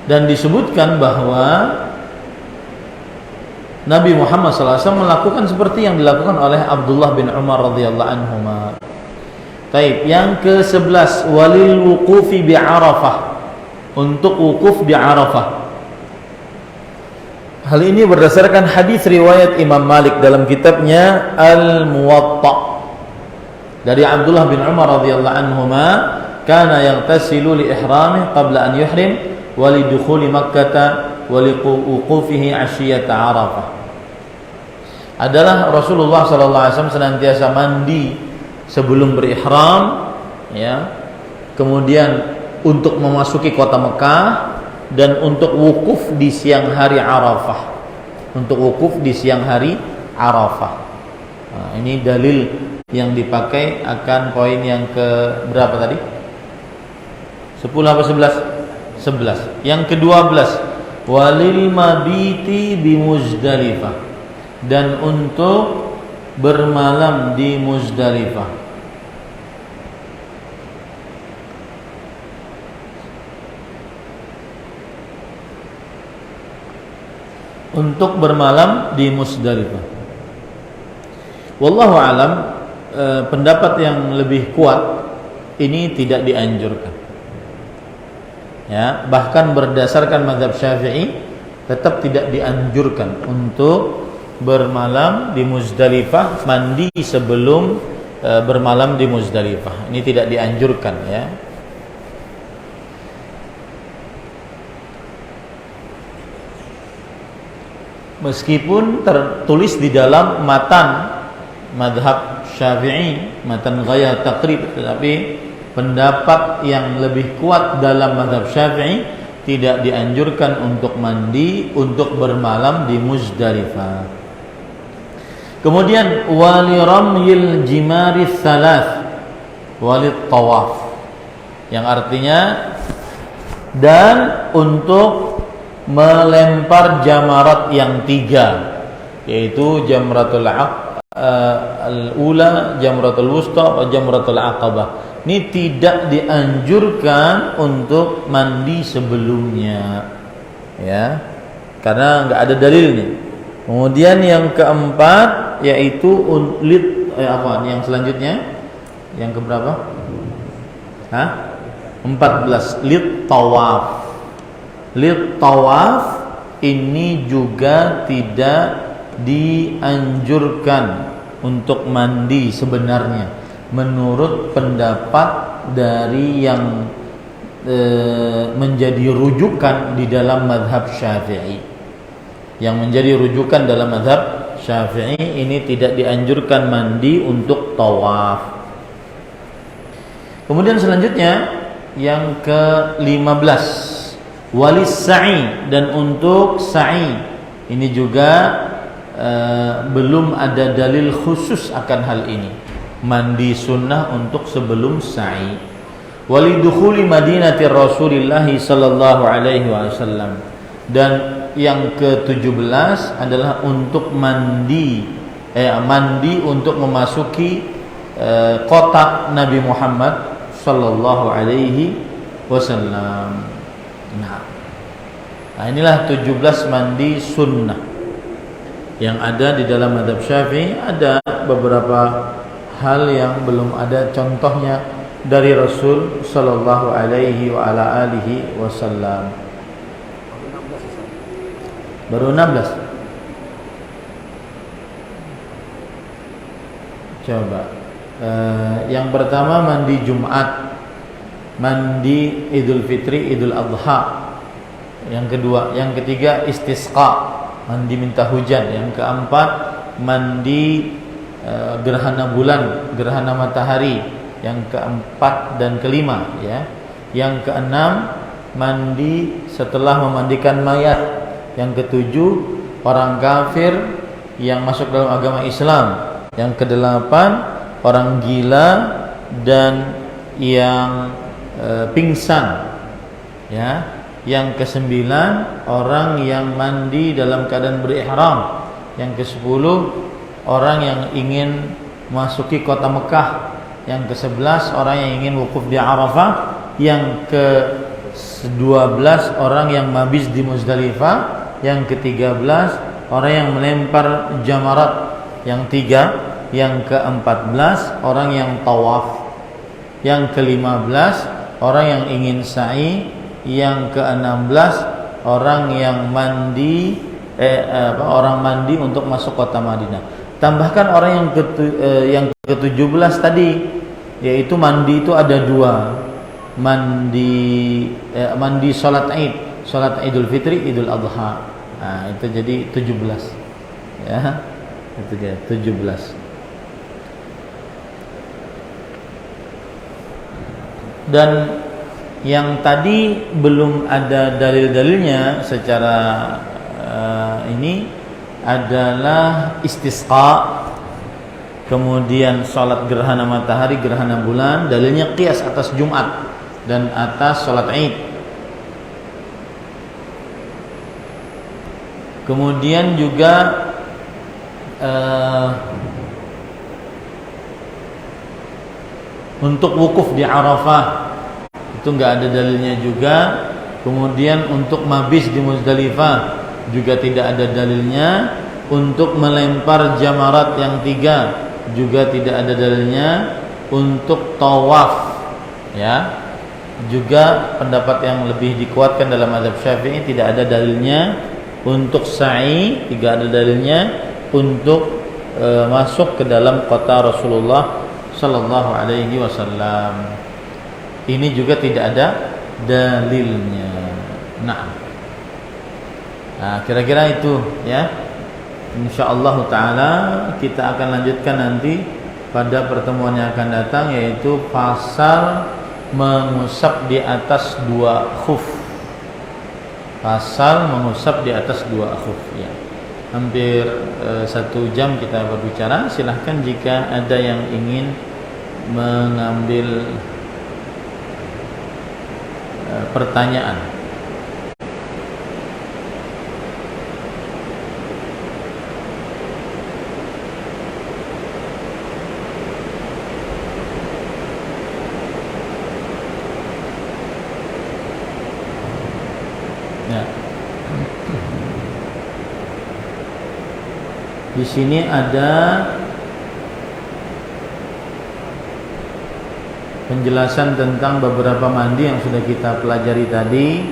dan disebutkan bahwa Nabi Muhammad SAW melakukan seperti yang dilakukan oleh Abdullah bin Umar radhiyallahu anhuma. Taib, yang ke-11, walil wuqufi bi Arafah, untuk wukuf di Arafah. Hal ini berdasarkan hadis riwayat Imam Malik dalam kitabnya Al-Muwatta dari Abdullah bin Umar radhiyallahu anhuma, kana yaghtasilu li ihramih qabla an yuhrim wa li dukhuli Makkah wa li wuqufihi 'ashiyata Arafah. Adalah Rasulullah sallallahu alaihi wasallam senantiasa mandi sebelum berihram, ya. Kemudian untuk memasuki kota Mekah dan untuk wukuf di siang hari Arafah. Untuk wukuf di siang hari Arafah. Nah, ini dalil yang dipakai akan poin yang ke berapa tadi? 10 apa 11? 11. Yang ke-12, walil mabiti bi Muzdalifah, dan untuk bermalam di Muzdalifah. Untuk bermalam di Muzdalifah. Wallahu alam, pendapat yang lebih kuat ini tidak dianjurkan. Ya, bahkan berdasarkan mazhab Syafi'i tetap tidak dianjurkan untuk bermalam di Muzdalifah, mandi sebelum bermalam di Muzdalifah. Ini tidak dianjurkan, ya. Meskipun tertulis di dalam matan mazhab Syafi'i, matan Ghayat Taqrib, tetapi pendapat yang lebih kuat dalam mazhab Syafi'i tidak dianjurkan untuk mandi untuk bermalam di Muzdalifah. Kemudian wali ramyil jimari thalath walit tawaf, yang artinya dan untuk melempar jamarat yang 3, yaitu jamratul al-ula, jamratul wusta, dan jamratul aqabah. Ini tidak dianjurkan untuk mandi sebelumnya, ya, karena nggak ada dalilnya. Kemudian yang keempat yaitu yang selanjutnya, yang keberapa? 14, lit tawaf. Lit tawaf ini juga tidak dianjurkan untuk mandi sebenarnya, menurut pendapat dari yang menjadi rujukan di dalam mazhab Syafi'i. Yang menjadi rujukan dalam mazhab Syafi'i ini tidak dianjurkan mandi untuk tawaf. Kemudian selanjutnya yang ke-15, walis sa'i, dan untuk sa'i ini juga belum ada dalil khusus akan hal ini. Mandi sunnah untuk sebelum sa'i. Walidukhuli madinati Rasulillah sallallahu alaihi wasallam, dan yang ke-17 adalah untuk mandi untuk memasuki kota Nabi Muhammad sallallahu alaihi wasallam. Nah, inilah 17 mandi sunnah yang ada di dalam mazhab Syafi'i. Ada beberapa hal yang belum ada contohnya dari Rasul sallallahu alaihi wa ala alihi wasallam. Baru 16. Coba. Yang pertama mandi Jumat, mandi Idul Fitri, Idul Adha. Yang kedua, yang ketiga istisqa, mandi minta hujan. Yang keempat mandi gerhana bulan, gerhana matahari. Yang keempat dan kelima, ya. Yang keenam mandi setelah memandikan mayat. Yang ketujuh orang kafir yang masuk dalam agama Islam. Yang kedelapan orang gila dan yang pingsan, ya. Yang kesembilan orang yang mandi dalam keadaan berihram. Yang kesepuluh orang yang ingin masuki kota Mekah. Yang ke-11 orang yang ingin wukuf di Arafah. Yang ke-12 orang yang mabis di Muzdalifah. Yang ke-13 orang yang melempar jamarat. Yang ke-14 orang yang tawaf. Yang ke-15 orang yang ingin sa'i. Yang ke-16 orang yang mandi orang mandi untuk masuk kota Madinah. Tambahkan orang yang ke-17 tadi, yaitu mandi itu ada dua. Mandi salat Id, salat Idul Fitri, Idul Adha. Nah, itu jadi 17. Ya. Itu dia 17. Dan yang tadi belum ada dalil-dalilnya secara ini adalah istisqa, kemudian salat gerhana matahari, gerhana bulan. Dalilnya qiyas atas Jumat dan atas salat Id. Kemudian juga untuk wukuf di Arafah itu enggak ada dalilnya juga. Kemudian untuk mabis di Muzdalifah juga tidak ada dalilnya. Untuk melempar jamarat yang 3 juga tidak ada dalilnya. Untuk tawaf, ya, juga pendapat yang lebih dikuatkan dalam mazhab Syafi'i, tidak ada dalilnya. Untuk sa'i tidak ada dalilnya. Untuk masuk ke dalam kota Rasulullah sallallahu alaihi wasallam, ini juga tidak ada dalilnya. Nah, kira-kira itu, ya. Insyaallah taala kita akan lanjutkan nanti pada pertemuan yang akan datang, yaitu pasal mengusap di atas 2 khuf. Pasal mengusap di atas 2 khuf, ya. Hampir 1 jam kita berbicara. Silahkan jika ada yang ingin mengambil pertanyaan. Ya. Di sini ada penjelasan tentang beberapa mandi yang sudah kita pelajari tadi.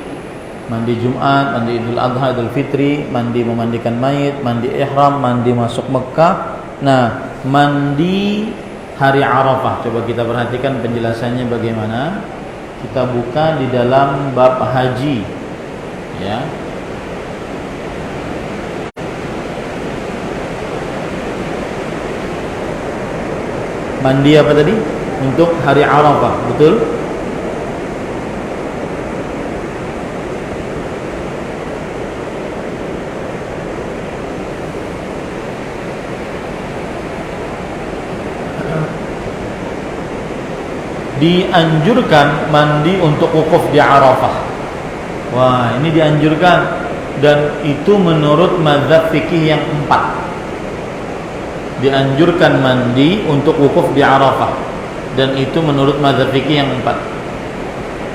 Mandi Jumat, mandi Idul Adha, Idul Fitri, mandi memandikan mayit, mandi ihram, mandi masuk Mekah. Nah, mandi hari Arafah, coba kita perhatikan penjelasannya bagaimana. Kita buka di dalam bab haji, ya. Mandi apa tadi? Untuk hari Arafah, betul? Dianjurkan mandi untuk wukuf di Arafah. Wah, ini dianjurkan, dan itu menurut mazhab fikih yang 4. Dianjurkan mandi untuk wukuf di Arafah, dan itu menurut mazhab fikih yang 4.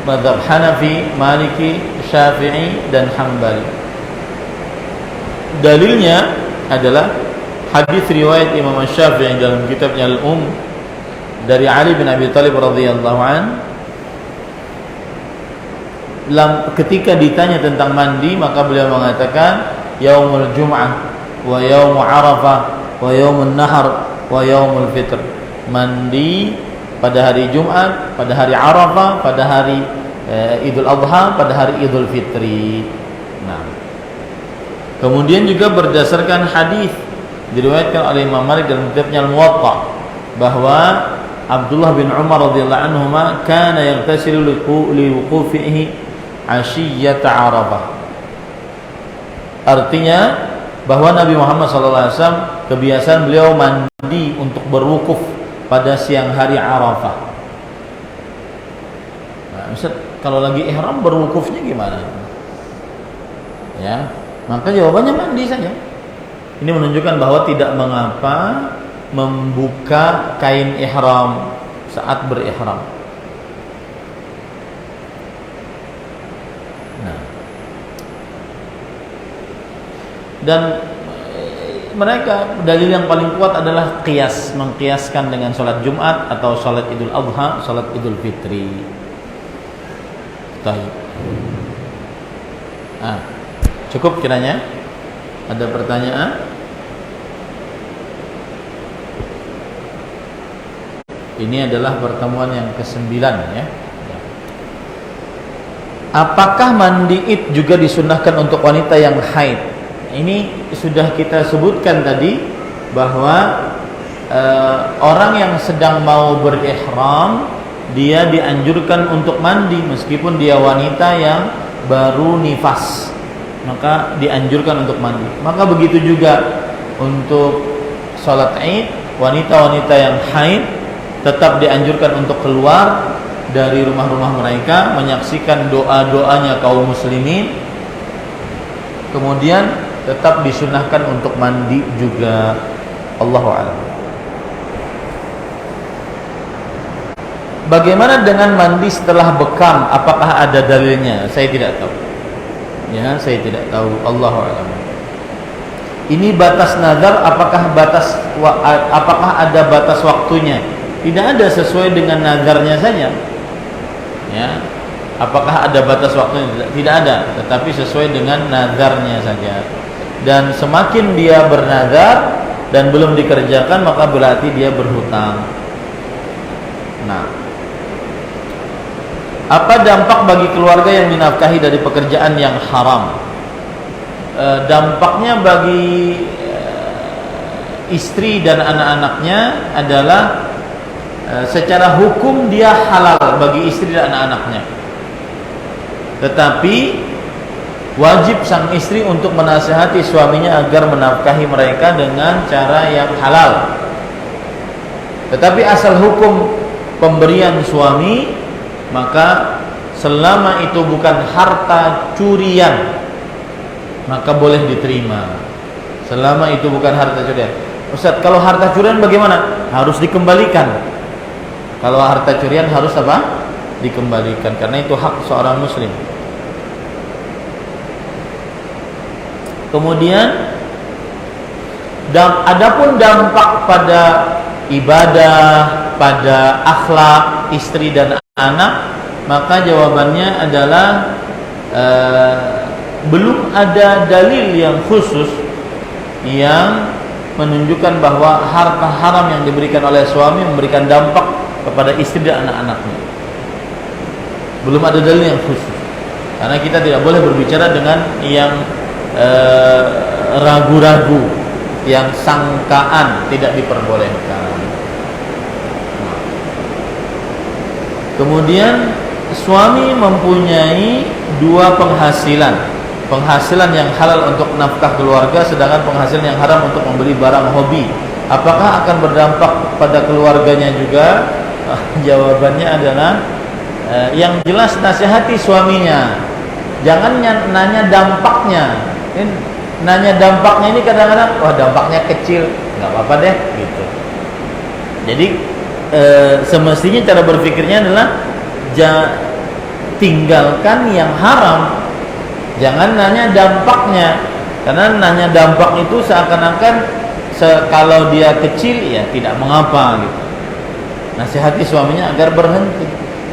Mazhab Hanafi, Maliki, Syafi'i, dan Hambali. Dalilnya adalah hadis riwayat Imam Syafi'i dalam kitabnya Al-Um dari Ali bin Abi Thalib radhiyallahu an, ketika ditanya tentang mandi, maka beliau mengatakan yaumul jum'ah wa yaumul arafah wa yaumul nahar wa yaumul fitr. Mandi pada hari Jumat, pada hari Arafah, pada hari Idul Adha, pada hari Idul Fitri. Nah, kemudian juga berdasarkan hadis diriwayatkan oleh Imam Malik dalam kitabnya Al-Muwatta bahwa Abdullah bin Umar radhiyallahu anhuma kana yaghtasilu li wuqufihi 'ashiyyata Arafah. Artinya bahwa Nabi Muhammad SAW kebiasaan beliau mandi untuk berwukuf pada siang hari Arafah. Nah, Ustaz, kalau lagi ihram berwukufnya gimana? Ya, maka jawabannya mandi saja. Ini menunjukkan bahwa tidak mengapa membuka kain ihram saat berihram. Nah, dan mereka dalil yang paling kuat adalah qiyas, mengqiyaskan dengan sholat Jumat atau sholat Idul Adha, sholat Idul Fitri. Baik. Cukup kiranya? Ada pertanyaan? Ini adalah pertemuan yang ke-9 ya. Apakah mandi id juga disunnahkan untuk wanita yang haid? Ini sudah kita sebutkan tadi bahwa orang yang sedang mau berihram dia dianjurkan untuk mandi meskipun dia wanita yang baru nifas, maka dianjurkan untuk mandi. Maka begitu juga untuk sholat id, wanita-wanita yang haid tetap dianjurkan untuk keluar dari rumah-rumah mereka menyaksikan doa-doanya kaum muslimin. Kemudian tetap disunahkan untuk mandi juga. Allahu a'lam. Bagaimana dengan mandi setelah bekam? Apakah ada dalilnya? Saya tidak tahu. Ya, saya tidak tahu. Allahu a'lam. Ini batas nazar, apakah ada batas waktunya? Tidak ada, sesuai dengan nazarnya saja. Ya, apakah ada batas waktunya? Tidak ada, tetapi sesuai dengan nazarnya saja. Dan semakin dia bernazar dan belum dikerjakan, maka berarti dia berhutang. Nah, apa dampak bagi keluarga yang dinafkahi dari pekerjaan yang haram? Dampaknya bagi istri dan anak-anaknya adalah secara hukum dia halal bagi istri dan anak-anaknya, tetapi wajib sang istri untuk menasihati suaminya agar menafkahi mereka dengan cara yang halal. Tetapi asal hukum pemberian suami, maka selama itu bukan harta curian, maka boleh diterima. Selama itu bukan harta curian. Ustaz, kalau harta curian bagaimana? Harus dikembalikan. Kalau harta curian harus apa? Dikembalikan, karena itu hak seorang muslim. Kemudian adapun dampak pada ibadah, pada akhlak istri dan anak, maka jawabannya adalah belum ada dalil yang khusus yang menunjukkan bahwa harta haram yang diberikan oleh suami memberikan dampak kepada istri dan anak-anaknya. Belum ada dalil yang khusus, karena kita tidak boleh berbicara dengan yang ragu-ragu, yang sangkaan, tidak diperbolehkan. Kemudian suami mempunyai dua penghasilan yang halal untuk nafkah keluarga, sedangkan penghasilan yang haram untuk membeli barang hobi. Apakah akan berdampak pada keluarganya juga? Jawabannya adalah yang jelas nasihati suaminya. Jangan nanya dampaknya. Nanya dampaknya ini kadang-kadang, wah dampaknya kecil, nggak apa-apa deh gitu. Jadi semestinya cara berpikirnya adalah tinggalkan yang haram. Jangan nanya dampaknya, karena nanya dampak itu seakan-akan kalau dia kecil ya tidak mengapa gitu. Nasihati suaminya agar berhenti.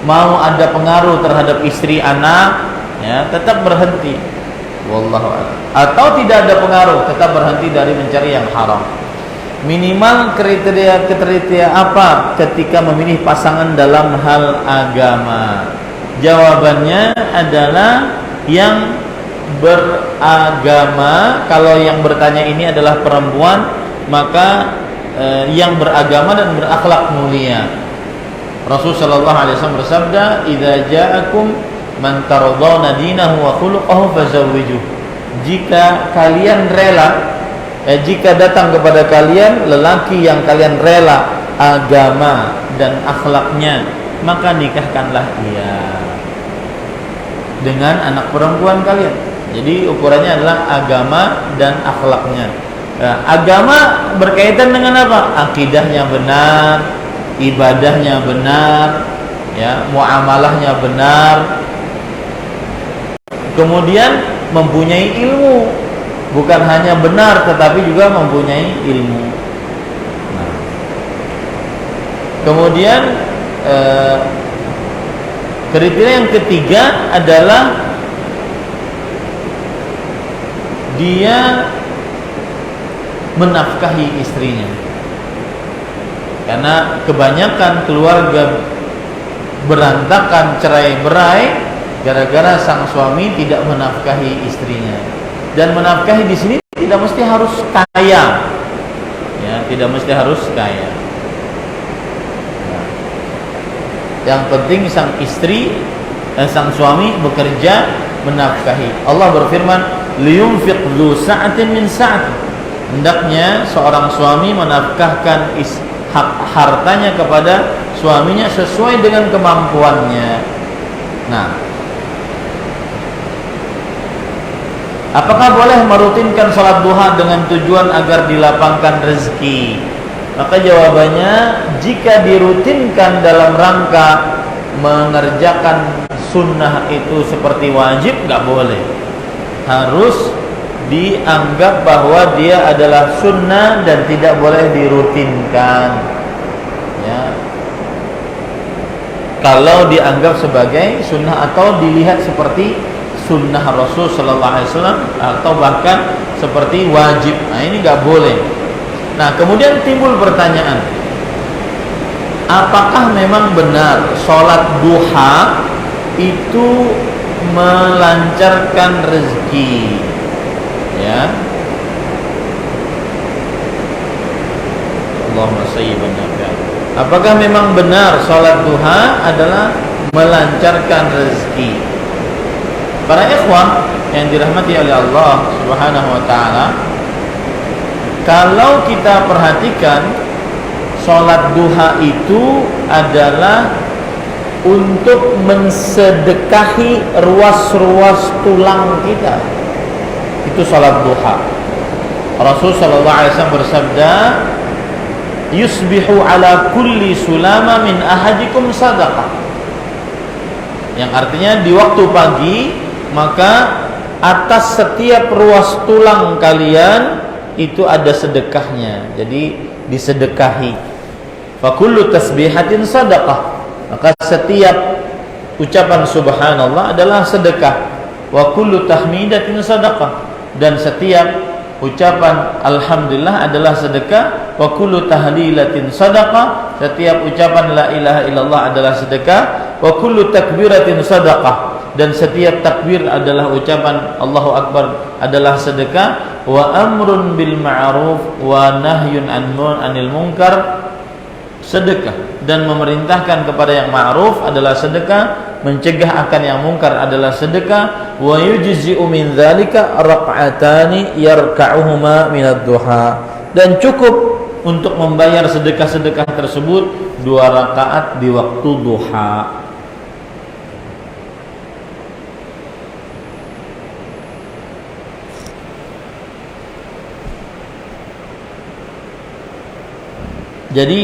Mau ada pengaruh terhadap istri anak, ya tetap berhenti. Wallahu a'lam. Atau tidak ada pengaruh, tetap berhenti dari mencari yang haram. Minimal kriteria apa ketika memilih pasangan dalam hal agama? Jawabannya adalah yang beragama. Kalau yang bertanya ini adalah perempuan, maka yang beragama dan berakhlak mulia. Rasulullah sallallahu alaihi wasallam bersabda, "Idza ja'akum man tardawna dinahu wa khuluquhu fazawwijuh." Jika kalian rela, jika datang kepada kalian lelaki yang kalian rela agama dan akhlaknya, maka nikahkanlah ia dengan anak perempuan kalian. Jadi ukurannya adalah agama dan akhlaknya. Agama berkaitan dengan apa? Akidahnya benar, ibadahnya benar, ya, muamalahnya benar. Kemudian mempunyai ilmu, bukan hanya benar tetapi juga mempunyai ilmu. Nah. Kemudian kriteria yang ketiga adalah dia menafkahi istrinya. Karena kebanyakan keluarga berantakan, cerai-berai gara-gara sang suami tidak menafkahi istrinya. Dan menafkahi di sini tidak mesti harus kaya. Ya, tidak mesti harus kaya. Nah, yang penting sang istri sang suami bekerja menafkahi. Allah berfirman, "Liyunfiq dzu sa'atin min sa'ati." Hendaknya seorang suami menafkahkan hartanya kepada suaminya sesuai dengan kemampuannya. Nah, apakah boleh merutinkan sholat duha dengan tujuan agar dilapangkan rezeki? Maka jawabannya, jika dirutinkan dalam rangka mengerjakan sunnah itu seperti wajib, nggak boleh. Harus dianggap bahwa dia adalah sunnah dan tidak boleh dirutinkan. Ya. Kalau dianggap sebagai sunnah atau dilihat seperti sunnah Rasul Sallallahu Alaihi Wasallam atau bahkan seperti wajib, nah ini nggak boleh. Nah, kemudian timbul pertanyaan, apakah memang benar sholat duha itu melancarkan rezeki? Ya, Allahumma sayyiban nafi'an. Apakah memang benar sholat duha adalah melancarkan rezeki? Para ikhwan yang dirahmati oleh Allah Subhanahu wa ta'ala, kalau kita perhatikan, sholat duha itu adalah untuk mensedekahi ruas-ruas tulang kita. Itu sholat duha. Rasul sallallahu alaihi wasallam bersabda, "Yusbihu ala kulli sulama min ahadikum sadaqah." Yang artinya di waktu pagi, maka atas setiap ruas tulang kalian itu ada sedekahnya. Jadi disedekahi. Fa kullu tasbihatin sadaqah. Maka setiap ucapan subhanallah adalah sedekah. Wa kullu tahmidatin sadaqah. Dan setiap ucapan alhamdulillah adalah sedekah. Wa kullu tahlilatin sadaqah. Setiap ucapan la ilaha illallah adalah sedekah. Wa kullu takbiratin sadaqah. Dan setiap takbir adalah ucapan Allahu Akbar adalah sedekah. Wa amrun bil ma'ruf wa nahyun anil munkar sedekah, dan memerintahkan kepada yang ma'ruf adalah sedekah, mencegah akan yang mungkar adalah sedekah. Wa yujzi'u min dzalika rak'atani yarka'uhuma minad duha, dan cukup untuk membayar sedekah-sedekah tersebut 2 rakaat di waktu duha. Jadi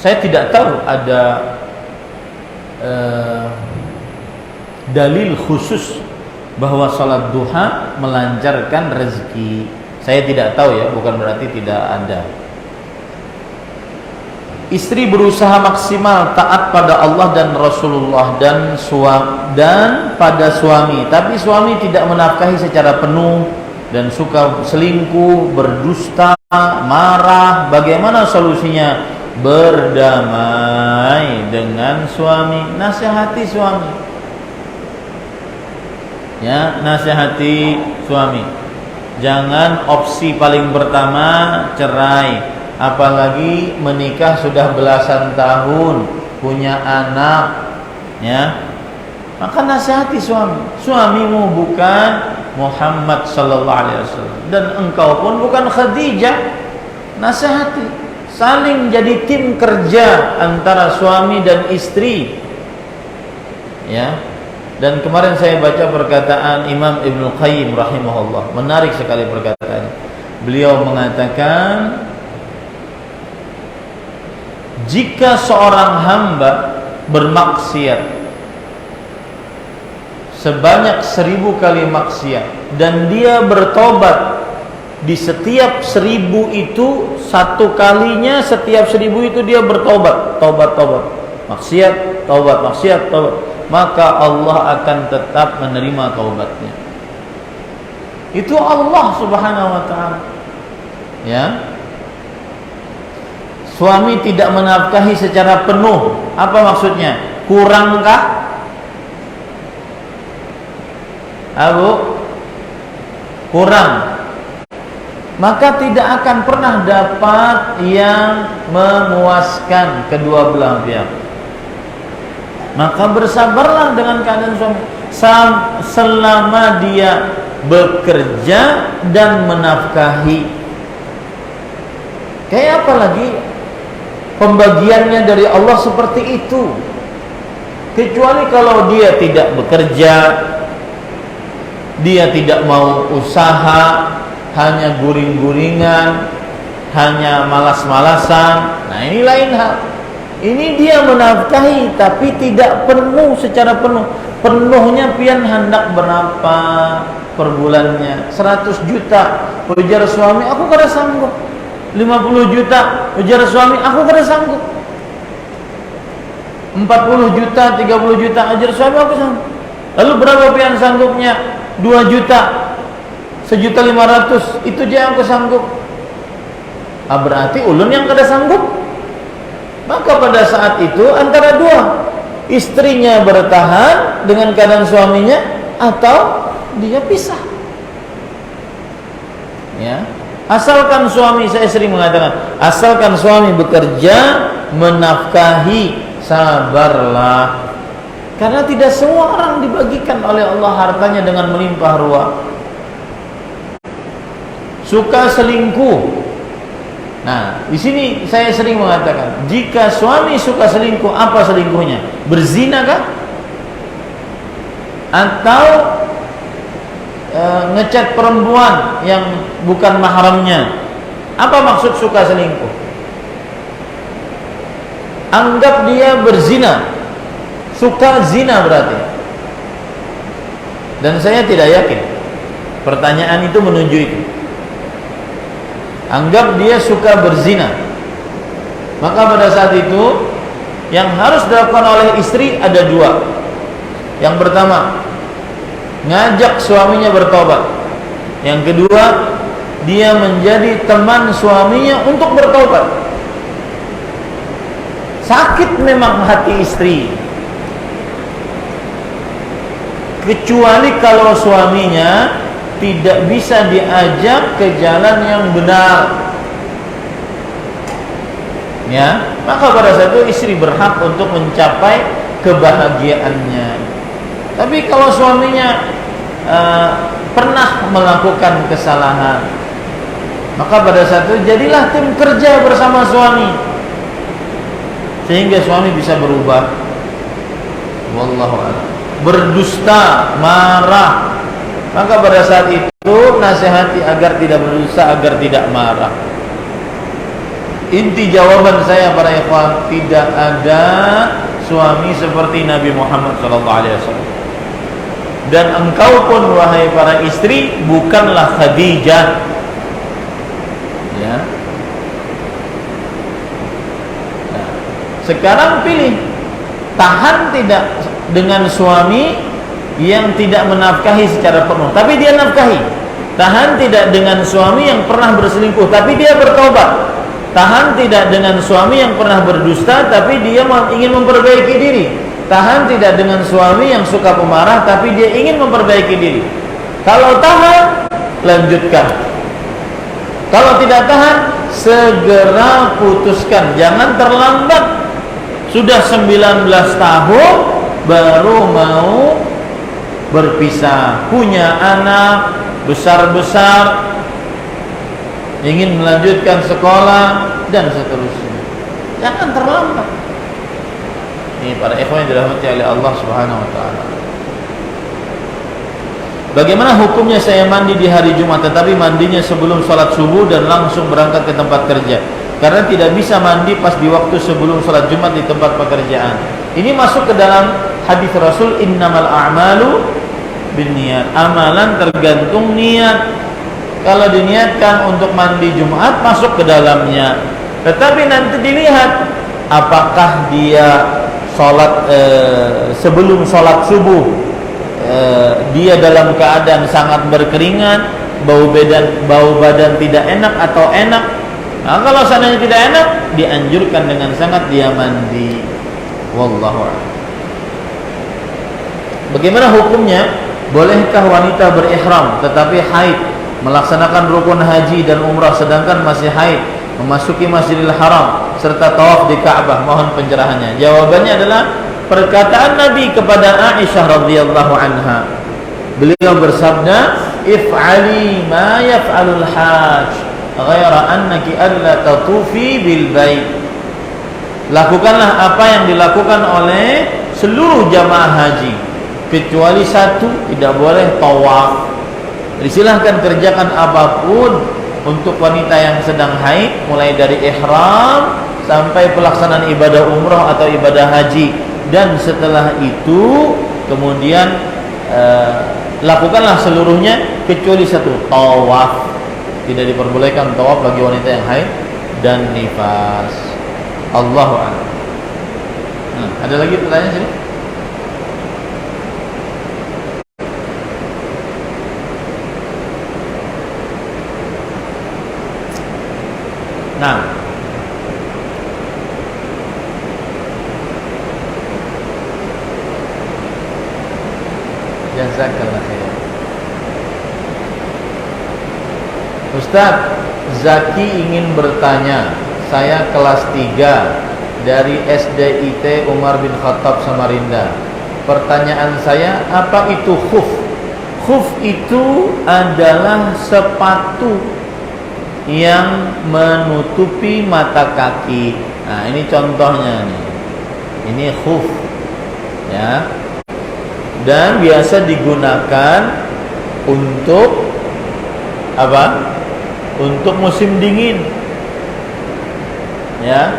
saya tidak tahu ada dalil khusus bahwa salat duha melancarkan rezeki. Saya tidak tahu ya, bukan berarti tidak ada. Istri berusaha maksimal taat pada Allah dan Rasulullah dan pada suami, tapi suami tidak menafkahi secara penuh dan suka selingkuh, berdusta, marah. Bagaimana solusinya? Berdamai dengan suami, nasihati suami. Ya, nasihati suami. Jangan opsi paling pertama cerai, apalagi menikah sudah belasan tahun, punya anak, ya. Maka nasihati suami. Suamimu bukan Muhammad sallallahu alaihi wasallam dan engkau pun bukan Khadijah. Nasihati, saling jadi tim kerja antara suami dan istri. Ya. Dan kemarin saya baca perkataan Imam Ibnu Qayyim rahimahullah, menarik sekali perkataannya. Beliau mengatakan, jika seorang hamba bermaksiat sebanyak 1000 kali maksiat dan dia bertobat di setiap 1000 itu, satu kalinya setiap 1000 itu dia bertobat, tobat, maksiat, tobat, maksiat, tobat, maka Allah akan tetap menerima taubatnya. Itu Allah Subhanahu wa taala. Ya. Suami tidak menafkahi secara penuh. Apa maksudnya? Kurangkah? Abu? Kurang. Maka tidak akan pernah dapat yang memuaskan kedua belah pihak. Maka bersabarlah dengan keadaan suami selama dia bekerja dan menafkahi. Kayak apa lagi pembagiannya dari Allah seperti itu? Kecuali kalau dia tidak bekerja, dia tidak mau usaha, hanya guring-guringan, hanya malas-malasan. Nah, ini lain hal. Ini dia menafkahi tapi tidak penuh, secara penuh. Penuhnya pian hendak berapa per bulannya? 100 juta. Ujar suami, aku kada sanggup. 50 juta. Ujar suami, aku kada sanggup. 40 juta, 30 juta. Ujar suami, aku sanggup. Lalu berapa pian sanggupnya? 2 juta. 1.500.000. Itu dia yang aku sanggup. Berarti ulun yang kada sanggup. Maka pada saat itu antara dua, istrinya bertahan dengan keadaan suaminya atau dia pisah. Ya, asalkan suami, saya sering mengatakan, asalkan suami bekerja, menafkahi, sabarlah. Karena tidak semua orang dibagikan oleh Allah hartanya dengan melimpah ruah. Suka selingkuh. Nah, di sini saya sering mengatakan, jika suami suka selingkuh, apa selingkuhnya? Berzina kah? Atau ngechat perempuan yang bukan mahramnya? Apa maksud suka selingkuh? Anggap dia berzina, suka zina berarti. Dan saya tidak yakin pertanyaan itu menuju itu. Anggap dia suka berzina, maka pada saat itu yang harus dilakukan oleh istri ada dua. Yang pertama, ngajak suaminya bertobat. Yang kedua, dia menjadi teman suaminya untuk bertobat. Sakit memang hati istri, kecuali kalau suaminya tidak bisa diajak ke jalan yang benar. ya, maka pada saat itu istri berhak untuk mencapai kebahagiaannya. Tapi kalau suaminya pernah melakukan kesalahan, maka pada saat itu jadilah tim kerja bersama suami sehingga suami bisa berubah. Wallahu a'lam. Berdusta, marah, maka pada saat itu nasihati agar tidak berdusta, agar tidak marah. Inti jawaban saya para ikhwan, tidak ada suami seperti Nabi Muhammad SAW. Dan engkau pun wahai para istri bukanlah Khadijah, ya. Nah, sekarang pilih, tahan tidak dengan suami yang tidak menafkahi secara penuh, tapi dia nafkahi. Tahan tidak dengan suami yang pernah berselingkuh, tapi dia bertobat. Tahan tidak dengan suami yang pernah berdusta, tapi dia ingin memperbaiki diri. Tahan tidak dengan suami yang suka pemarah, tapi dia ingin memperbaiki diri. Kalau tahan, lanjutkan. Kalau tidak tahan, segera putuskan. Jangan terlambat. Sudah 19 tahun baru mau berpisah, punya anak besar-besar, ingin melanjutkan sekolah dan seterusnya. Jangan terlambat. Ini para ikhwan yang dirahmati oleh Allah Subhanahu wa taala. Bagaimana hukumnya saya mandi di hari Jumat tetapi mandinya sebelum salat subuh dan langsung berangkat ke tempat kerja? Karena tidak bisa mandi pas di waktu sebelum salat Jumat di tempat pekerjaan. Ini masuk ke dalam hadis Rasul, innamal a'malu binniyat. Amalan tergantung niat. Kalau diniatkan untuk mandi Jumat, masuk ke dalamnya. Tetapi nanti dilihat apakah dia sholat sebelum sholat subuh, dia dalam keadaan sangat berkeringat, bau badan tidak enak atau enak. Nah, kalau seandainya tidak enak, dianjurkan dengan sangat dia mandi. Wallahu a'lam. Bagaimana hukumnya? Bolehkah wanita berihram tetapi haid melaksanakan rukun haji dan umrah sedangkan masih haid, memasuki Masjidil Haram serta tawaf di Ka'bah? Mohon pencerahannya. Jawabannya adalah perkataan Nabi kepada Aisyah radhiyallahu anha. Beliau bersabda, "If'ali ma yaf'alul hajj, ghaira annaki alla tatufi bil bait." Lakukanlah apa yang dilakukan oleh seluruh jamaah haji, kecuali satu, tidak boleh tawaf. Silahkan kerjakan apapun untuk wanita yang sedang haid, mulai dari ihram sampai pelaksanaan ibadah umrah atau ibadah haji, dan setelah itu kemudian lakukanlah seluruhnya kecuali satu, tawaf. Tidak diperbolehkan tawaf bagi wanita yang haid dan nifas. Allahu a'lam. Ada lagi pertanyaan sini? Nah, jazakallah khair. Ustaz, Zaki ingin bertanya. Saya kelas 3 dari SDIT Umar bin Khattab Samarinda. Pertanyaan saya, apa itu khuf? Khuf itu adalah sepatu yang menutupi mata kaki. Nah, ini contohnya nih. Ini khuf, ya. Dan biasa digunakan untuk apa? Untuk musim dingin, ya.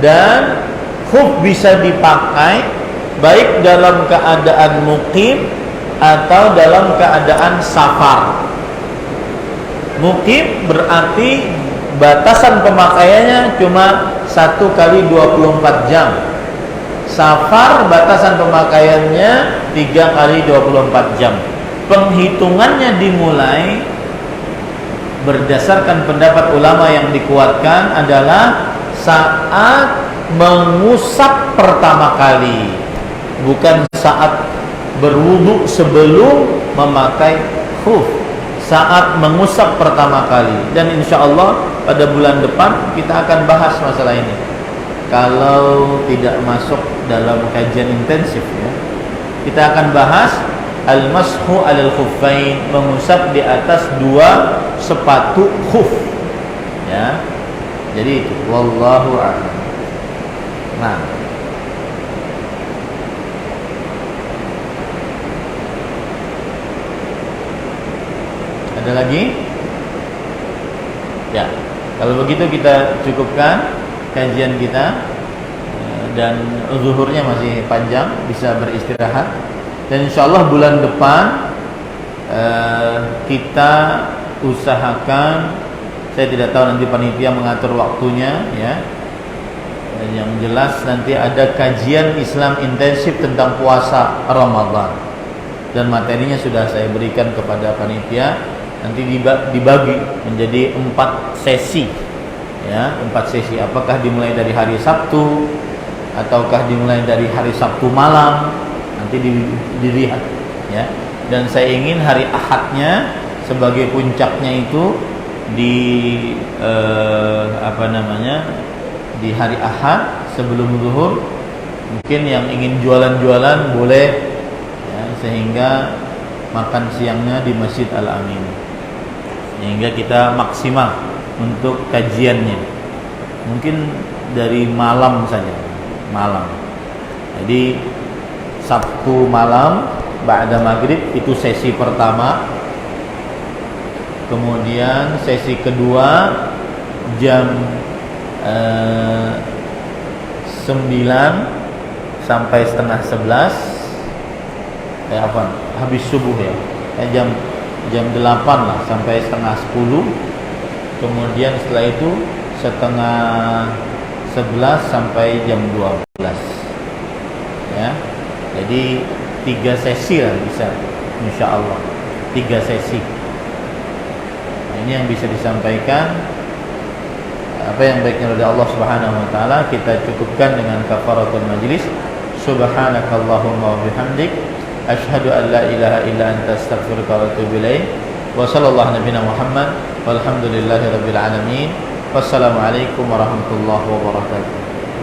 Dan khuf bisa dipakai baik dalam keadaan mukim atau dalam keadaan safar. Mukim berarti batasan pemakaiannya cuma 1 kali 24 jam. Safar batasan pemakaiannya 3 kali 24 jam. Penghitungannya dimulai berdasarkan pendapat ulama yang dikuatkan adalah saat mengusap pertama kali, bukan saat berwudu sebelum memakai khuf. Saat mengusap pertama kali. Dan insya Allah pada bulan depan kita akan bahas masalah ini. Kalau tidak masuk dalam kajian intensif ya, kita akan bahas al-mashu 'alal khuffain, mengusap di atas dua sepatu khuf. Ya. Jadi itu wallahu a'lam. Nah, ada lagi? Ya. Kalau begitu kita cukupkan kajian kita, dan zuhurnya masih panjang, bisa beristirahat. Dan insyaallah bulan depan kita usahakan, saya tidak tahu nanti panitia mengatur waktunya ya. Dan yang jelas nanti ada kajian Islam intensif tentang puasa Ramadan. Dan materinya sudah saya berikan kepada panitia. Nanti dibagi menjadi 4 sesi. Ya, 4 sesi. Apakah dimulai dari hari Sabtu ataukah dimulai dari hari Sabtu malam? Nanti dilihat ya. Dan saya ingin hari Ahadnya sebagai puncaknya itu di di hari Ahad sebelum zuhur. Mungkin yang ingin jualan-jualan boleh ya, sehingga makan siangnya di Masjid Al-Amin, sehingga kita maksimal untuk kajiannya. Mungkin dari malam saja, malam. Jadi Sabtu malam ba'da maghrib itu sesi pertama. Kemudian sesi kedua jam 9 sampai setengah 11. Habis subuh ya. Jam 8 lah sampai setengah 10. Kemudian setelah itu setengah 11 sampai jam 12. Ya. Jadi 3 sesi lah bisa, insyaallah 3 sesi. Nah, ini yang bisa disampaikan. Apa yang baiknya dari Allah Subhanahu wa taala kita cukupkan dengan kafaratul majlis. Subhanakallahumma wa bihamdik, asyhadu an la ilaha illa anta, astaghfiruka wa atubu ilaik. Wa sallallahu nabiyana Muhammad walhamdulillahi rabbil alamin. Wassalamualaikum warahmatullahi wabarakatuh.